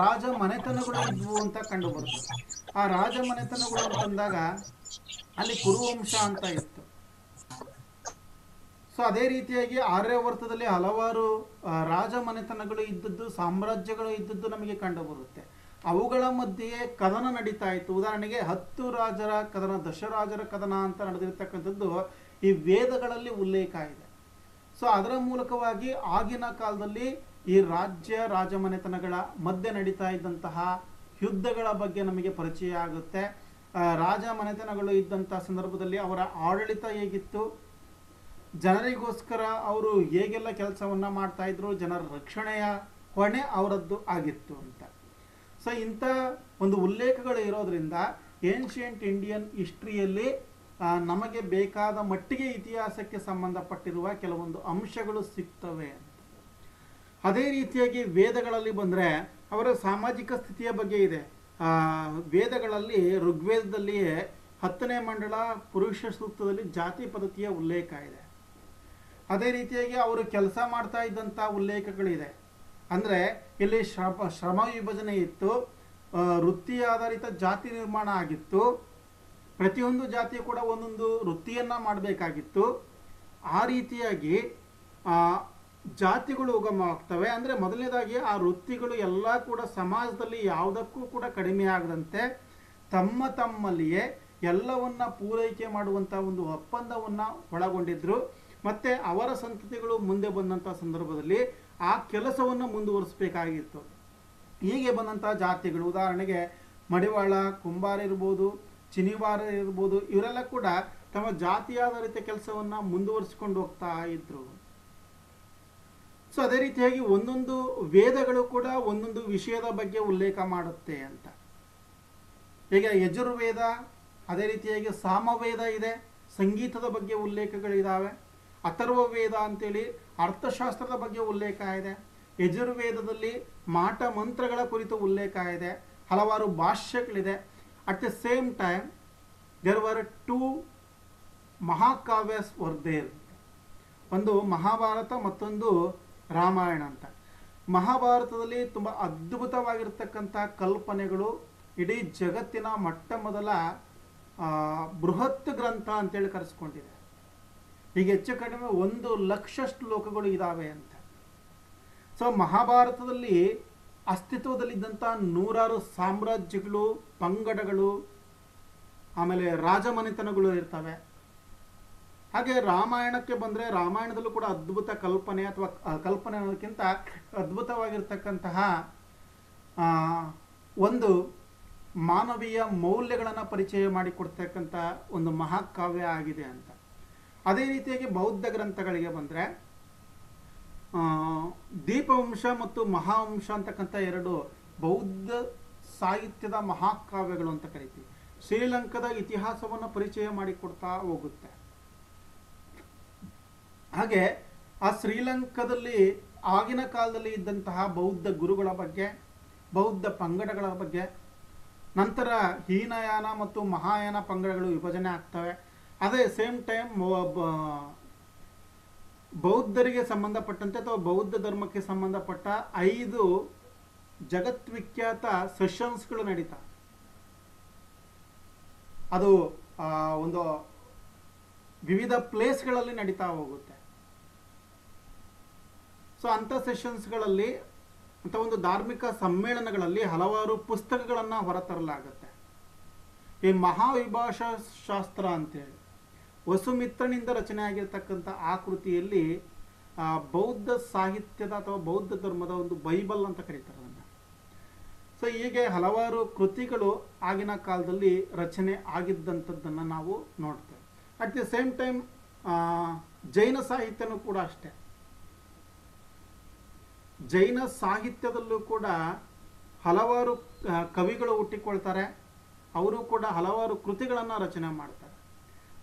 ರಾಜ ಮನೆತನಗಳು ಇದ್ವು ಅಂತ ಕಂಡು ಬರುತ್ತೆ. ಆ ರಾಜ ಮನೆತನಗಳು ಅಂತಂದಾಗ ಅಲ್ಲಿ ಕುರುವಂಶ ಅಂತ ಇತ್ತು. ಸೊ ಅದೇ ರೀತಿಯಾಗಿ ಆರ್ಯಾವರ್ತದಲ್ಲಿ ಹಲವಾರು ರಾಜ ಮನೆತನಗಳು ಇದ್ದದ್ದು, ಸಾಮ್ರಾಜ್ಯಗಳು ಇದ್ದದ್ದು ನಮಗೆ ಕಂಡು ಬರುತ್ತೆ. ಅವುಗಳ ಮಧ್ಯೆ ಕದನ ನಡೀತಾ ಇತ್ತು. ಉದಾಹರಣೆಗೆ 10 ರಾಜರ ಕದನ, ದಶರಾಜರ ಕದನ ಅಂತ ನಡೆದಿರ್ತಕ್ಕಂಥದ್ದು ಈ ವೇದಗಳಲ್ಲಿ ಉಲ್ಲೇಖ ಇದೆ. ಸೊ ಅದರ ಮೂಲಕವಾಗಿ ಆಗಿನ ಕಾಲದಲ್ಲಿ ಈ ರಾಜಮನೆತನಗಳ ಮಧ್ಯೆ ನಡೀತಾ ಇದ್ದಂತಹ ಯುದ್ಧಗಳ ಬಗ್ಗೆ ನಮಗೆ ಪರಿಚಯ ಆಗುತ್ತೆ. ರಾಜ ಮನೆತನಗಳು ಇದ್ದಂಥ ಸಂದರ್ಭದಲ್ಲಿ ಅವರ ಆಡಳಿತ ಹೇಗಿತ್ತು, ಜನರಿಗೋಸ್ಕರ ಅವರು ಹೇಗೆಲ್ಲ ಕೆಲಸವನ್ನು ಮಾಡ್ತಾ ಇದ್ರು, ಜನರ ರಕ್ಷಣೆಯ ಹೊಣೆ ಅವರದ್ದು ಆಗಿತ್ತು ಅಂತ. ಸೊ ಇಂಥ ಒಂದು ಉಲ್ಲೇಖಗಳು ಇರೋದ್ರಿಂದ ಏನ್ಷಿಯಂಟ್ ಇಂಡಿಯನ್ ಹಿಸ್ಟ್ರಿಯಲ್ಲಿ ನಮಗೆ ಬೇಕಾದ ಮಟ್ಟಿಗೆ ಇತಿಹಾಸಕ್ಕೆ ಸಂಬಂಧಪಟ್ಟಿರುವ ಕೆಲವೊಂದು ಅಂಶಗಳು ಸಿಗ್ತವೆ ಅಂತ. ಅದೇ ರೀತಿಯಾಗಿ ವೇದಗಳಲ್ಲಿ ಬಂದರೆ ಅವರ ಸಾಮಾಜಿಕ ಸ್ಥಿತಿಯ ಬಗ್ಗೆ ಇದೆ. ವೇದಗಳಲ್ಲಿ ಋಗ್ವೇದದಲ್ಲಿಯೇ 10ನೇ ಮಂಡಲ ಪುರುಷ ಸೂಕ್ತದಲ್ಲಿ ಜಾತಿ ಪದ್ಧತಿಯ ಉಲ್ಲೇಖ ಇದೆ. ಅದೇ ರೀತಿಯಾಗಿ ಅವರು ಕೆಲಸ ಮಾಡ್ತಾ ಇದ್ದಂಥ ಉಲ್ಲೇಖಗಳಿದೆ. ಅಂದರೆ ಇಲ್ಲಿ ಶ್ರಮ ವಿಭಜನೆ ಇತ್ತು, ವೃತ್ತಿ ಆಧಾರಿತ ಜಾತಿ ನಿರ್ಮಾಣ ಆಗಿತ್ತು. ಪ್ರತಿಯೊಂದು ಜಾತಿ ಕೂಡ ಒಂದೊಂದು ವೃತ್ತಿಯನ್ನು ಮಾಡಬೇಕಾಗಿತ್ತು. ಆ ರೀತಿಯಾಗಿ ಜಾತಿಗಳು ಉಗಮವಾಗ್ತವೆ. ಅಂದರೆ ಮೊದಲನೇದಾಗಿ ಆ ವೃತ್ತಿಗಳು ಎಲ್ಲ ಕೂಡ ಸಮಾಜದಲ್ಲಿ ಯಾವುದಕ್ಕೂ ಕೂಡ ಕಡಿಮೆ ಆಗದಂತೆ ತಮ್ಮಲ್ಲಿಯೇ ಎಲ್ಲವನ್ನ ಪೂರೈಕೆ ಮಾಡುವಂಥ ಒಂದು ಒಪ್ಪಂದವನ್ನು ಒಳಗೊಂಡಿದ್ರು. ಮತ್ತು ಅವರ ಸಂತತಿಗಳು ಮುಂದೆ ಬಂದಂಥ ಸಂದರ್ಭದಲ್ಲಿ ಆ ಕೆಲಸವನ್ನು ಮುಂದುವರಿಸಬೇಕಾಗಿತ್ತು. ಹೀಗೆ ಬಂದಂಥ ಜಾತಿಗಳು ಉದಾಹರಣೆಗೆ ಮಡಿವಾಳ, ಕುಂಬಾರ ಇರ್ಬೋದು, ಚಿನಿವಾರ ಇರ್ಬೋದು, ಇವರೆಲ್ಲ ಕೂಡ ತಮ್ಮ ಜಾತಿ ಆಧಾರಿತ ಕೆಲಸವನ್ನು ಮುಂದುವರಿಸಿಕೊಂಡು ಹೋಗ್ತಾ ಇದ್ರು. ಸೊ ಅದೇ ರೀತಿಯಾಗಿ ಒಂದೊಂದು ವೇದಗಳು ಕೂಡ ಒಂದೊಂದು ವಿಷಯದ ಬಗ್ಗೆ ಉಲ್ಲೇಖ ಮಾಡುತ್ತೆ ಅಂತ. ಈಗ ಯಜುರ್ವೇದ, ಅದೇ ರೀತಿಯಾಗಿ ಸಾಮವೇದ ಇದೆ, ಸಂಗೀತದ ಬಗ್ಗೆ ಉಲ್ಲೇಖಗಳಿದ್ದಾವೆ. ಅಥರ್ವ ವೇದ ಅಂತೇಳಿ ಅರ್ಥಶಾಸ್ತ್ರದ ಬಗ್ಗೆ ಉಲ್ಲೇಖ ಇದೆ. ಯಜುರ್ವೇದದಲ್ಲಿ ಮಾಟ ಮಂತ್ರಗಳ ಕುರಿತು ಉಲ್ಲೇಖ ಇದೆ, ಹಲವಾರು ಭಾಷ್ಯಗಳಿದೆ. At the same time there were two ಮಹಾಕಾವ್ಯಸ್ ವರ್ ದೇರ್. ಒಂದು ಮಹಾಭಾರತ, ಮತ್ತೊಂದು ರಾಮಾಯಣ ಅಂತ. ಮಹಾಭಾರತದಲ್ಲಿ ತುಂಬ ಅದ್ಭುತವಾಗಿರ್ತಕ್ಕಂಥ ಕಲ್ಪನೆಗಳು, ಇಡೀ ಜಗತ್ತಿನ ಮೊಟ್ಟ ಮೊದಲ ಬೃಹತ್ ಗ್ರಂಥ ಅಂತೇಳಿ ಕರೆಸ್ಕೊಂಡಿದೆ. ಹೀಗೆ ಹೆಚ್ಚು ಕಡಿಮೆ 1,00,000 ಶ್ಲೋಕಗಳು ಇದ್ದಾವೆ ಅಂತ. ಸೊ ಮಹಾಭಾರತದಲ್ಲಿ ಅಸ್ತಿತ್ವದಲ್ಲಿದ್ದಂಥ 100 ಸಾಮ್ರಾಜ್ಯಗಳು, ಪಂಗಡಗಳು, ಆಮೇಲೆ ರಾಜಮನೆತನಗಳು ಇರ್ತವೆ. ಹಾಗೆ ರಾಮಾಯಣಕ್ಕೆ ಬಂದರೆ ರಾಮಾಯಣದಲ್ಲೂ ಕೂಡ ಅದ್ಭುತ ಕಲ್ಪನೆ, ಅಥವಾ ಕಲ್ಪನೆ ಅನ್ನೋದಕ್ಕಿಂತ ಅದ್ಭುತವಾಗಿರ್ತಕ್ಕಂತಹ ಒಂದು ಮಾನವೀಯ ಮೌಲ್ಯಗಳನ್ನು ಪರಿಚಯ ಮಾಡಿಕೊಡ್ತಕ್ಕಂಥ ಒಂದು ಮಹಾಕಾವ್ಯ ಆಗಿದೆ ಅಂತ. ಅದೇ ರೀತಿಯಾಗಿ ಬೌದ್ಧ ಗ್ರಂಥಗಳಿಗೆ ಬಂದರೆ ದೀಪವಂಶ ಮತ್ತು ಮಹಾವಂಶ ಅಂತಕ್ಕಂಥ 2 ಬೌದ್ಧ ಸಾಹಿತ್ಯದ ಮಹಾಕಾವ್ಯಗಳು ಅಂತ ಕರಿತೀವಿ. ಶ್ರೀಲಂಕಾದ ಇತಿಹಾಸವನ್ನು ಪರಿಚಯ ಮಾಡಿಕೊಡ್ತಾ ಹೋಗುತ್ತೆ. ಹಾಗೆ ಆ ಶ್ರೀಲಂಕಾದಲ್ಲಿ ಆಗಿನ ಕಾಲದಲ್ಲಿ ಇದ್ದಂತಹ ಬೌದ್ಧ ಗುರುಗಳ ಬಗ್ಗೆ, ಬೌದ್ಧ ಪಂಗಡಗಳ ಬಗ್ಗೆ, ನಂತರ ಹೀನಯಾನ ಮತ್ತು ಮಹಾಯಾನ ಪಂಗಡಗಳು ವಿಭಜನೆ ಆಗ್ತವೆ. ಅದೇ ಸೇಮ್ ಟೈಮ್ ಬೌದ್ಧರಿಗೆ ಸಂಬಂಧಪಟ್ಟಂತೆ ಅಥವಾ ಬೌದ್ಧ ಧರ್ಮಕ್ಕೆ ಸಂಬಂಧಪಟ್ಟ 5 ಜಗತ್ವಿಖ್ಯಾತ ಸೆಷನ್ಸ್ಗಳು ನಡೀತಾ. ಅದು ಒಂದು ವಿವಿಧ ಪ್ಲೇಸ್ಗಳಲ್ಲಿ ನಡೀತಾ ಹೋಗುತ್ತೆ. ಸೊ ಅಂಥ ಸೆಷನ್ಸ್ಗಳಲ್ಲಿ, ಅಂತ ಒಂದು ಧಾರ್ಮಿಕ ಸಮ್ಮೇಳನಗಳಲ್ಲಿ ಹಲವಾರು ಪುಸ್ತಕಗಳನ್ನು ಹೊರತರಲಾಗುತ್ತೆ. ಈ ಮಹಾವಿಭಾಷಾ ಶಾಸ್ತ್ರ ಅಂತೇಳಿ ವಸುಮಿತ್ರನಿಂದ ರಚನೆ ಆಗಿರ್ತಕ್ಕಂಥ ಆ ಕೃತಿಯಲ್ಲಿ ಬೌದ್ಧ ಸಾಹಿತ್ಯದ ಅಥವಾ ಬೌದ್ಧ ಧರ್ಮದ ಒಂದು ಬೈಬಲ್ ಅಂತ ಕರೀತಾರೆ ಅದನ್ನು. ಸೊ ಹೀಗೆ ಹಲವಾರು ಕೃತಿಗಳು ಆಗಿನ ಕಾಲದಲ್ಲಿ ರಚನೆ ಆಗಿದ್ದಂಥದ್ದನ್ನು ನಾವು ನೋಡ್ತೇವೆ. ಅಟ್ ದಿ ಸೇಮ್ ಟೈಮ್ ಜೈನ ಸಾಹಿತ್ಯನೂ ಕೂಡ ಅಷ್ಟೇ. ಜೈನ ಸಾಹಿತ್ಯದಲ್ಲೂ ಕೂಡ ಹಲವಾರು ಕವಿಗಳು ಹುಟ್ಟಿಕೊಳ್ತಾರೆ. ಅವರು ಕೂಡ ಹಲವಾರು ಕೃತಿಗಳನ್ನು ರಚನೆ ಮಾಡ್ತಾರೆ.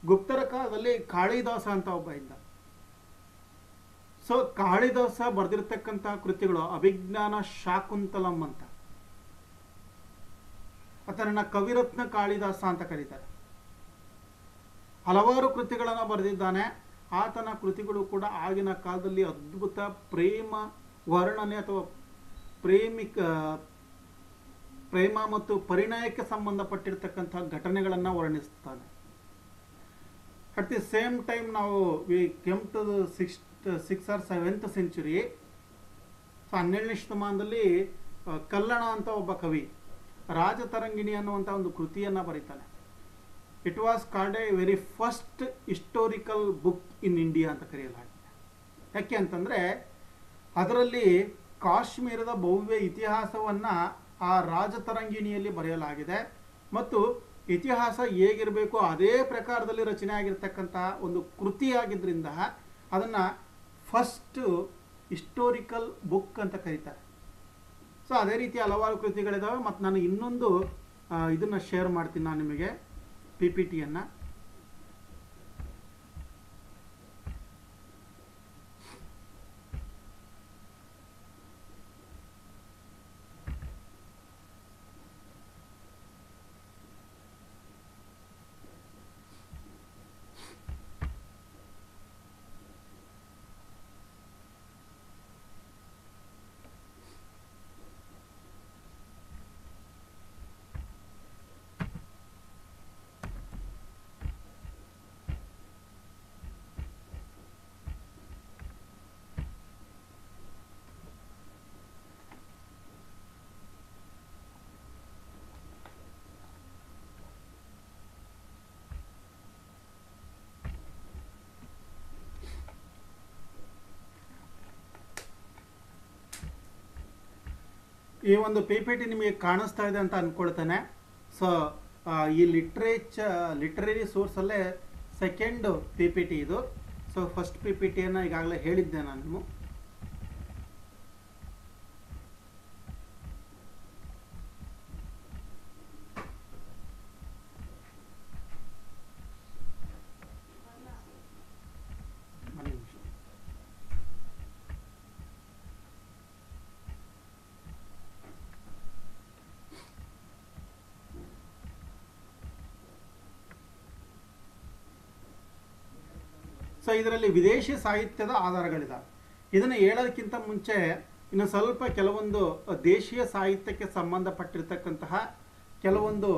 ಗುಪ್ತರ ಕಾಲದಲ್ಲಿ ಕಾಳಿದಾಸ ಅಂತ ಒಬ್ಬ ಇದ್ದ. ಸೊ ಕಾಳಿದಾಸ ಬರೆದಿರ್ತಕ್ಕಂಥ ಕೃತಿಗಳು ಅಭಿಜ್ಞಾನ ಶಾಕುಂತಲಂ ಅಂತ, ಆತನನ್ನ ಕವಿರತ್ನ ಕಾಳಿದಾಸ ಅಂತ ಕರೀತಾರೆ. ಹಲವಾರು ಕೃತಿಗಳನ್ನು ಬರೆದಿದ್ದಾನೆ. ಆತನ ಕೃತಿಗಳು ಕೂಡ ಆಗಿನ ಕಾಲದಲ್ಲಿ ಅದ್ಭುತ ಪ್ರೇಮ ವರ್ಣನೆ ಅಥವಾ ಪ್ರೇಮ ಮತ್ತು ಪರಿಣಯಕ್ಕೆ ಸಂಬಂಧಪಟ್ಟಿರ್ತಕ್ಕಂಥ ಘಟನೆಗಳನ್ನು ವರ್ಣಿಸ್ತಾನೆ. ಅಟ್ ದಿ ಸೇಮ್ ಟೈಮ್ ನಾವು we came to the 6th or 7th century. So 12ನೇ ಶತಮಾನದಲ್ಲಿ ಕಲ್ಲಣ ಅಂತ ಒಬ್ಬ ಕವಿ ರಾಜತರಂಗಿಣಿ ಅನ್ನುವಂಥ ಒಂದು ಕೃತಿಯನ್ನು ಬರೀತಾನೆ. It was called a very first historical book in India ಅಂತ ಕರೆಯಲಾಗಿದೆ. ಯಾಕೆ ಅಂತಂದರೆ ಅದರಲ್ಲಿ ಕಾಶ್ಮೀರದ ಭವ್ಯ ಇತಿಹಾಸವನ್ನು ಆ ರಾಜತರಂಗಿಣಿಯಲ್ಲಿ ಬರೆಯಲಾಗಿದೆ. ಮತ್ತು ಇತಿಹಾಸ ಹೇಗಿರಬೇಕು ಅದೇ ಪ್ರಕಾರದಲ್ಲಿ ರಚನೆ ಆಗಿರ್ತಕ್ಕಂಥ ಒಂದು ಕೃತಿಯಾಗಿದ್ದರಿಂದ ಅದನ್ನು ಫಸ್ಟ್ ಹಿಸ್ಟೋರಿಕಲ್ ಬುಕ್ ಅಂತ ಕರೀತಾರೆ. ಸೊ ಅದೇ ರೀತಿ ಹಲವಾರು ಕೃತಿಗಳಿದ್ದಾವೆ. ಮತ್ತು ನಾನು ಇನ್ನೊಂದು ಇದನ್ನು ಶೇರ್ ಮಾಡ್ತೀನಿ ನಾನು ನಿಮಗೆ, PPTಯನ್ನು. ಈ ಒಂದು PPT ನಿಮಗೆ ಕಾಣಿಸ್ತಾ ಇದೆ ಅಂತ ಅಂದ್ಕೊಳ್ತೇನೆ. ಸೊ ಈ ಲಿಟ್ರರಿ ಸೋರ್ಸಲ್ಲೇ ಸೆಕೆಂಡ್ PPT ಇದು. ಸೊ ಫಸ್ಟ್ PPTಯನ್ನು ಈಗಾಗಲೇ ಹೇಳಿದ್ದೆ ನಾನು. ಸೊ ಇದರಲ್ಲಿ ವಿದೇಶಿ ಸಾಹಿತ್ಯದ ಆಧಾರಗಳಿದಾವೆ. ಇದನ್ನು ಹೇಳೋದಕ್ಕಿಂತ ಮುಂಚೆ ಇನ್ನು ಸ್ವಲ್ಪ ಕೆಲವೊಂದು ದೇಶೀಯ ಸಾಹಿತ್ಯಕ್ಕೆ ಸಂಬಂಧಪಟ್ಟಿರ್ತಕ್ಕಂತಹ ಕೆಲವೊಂದು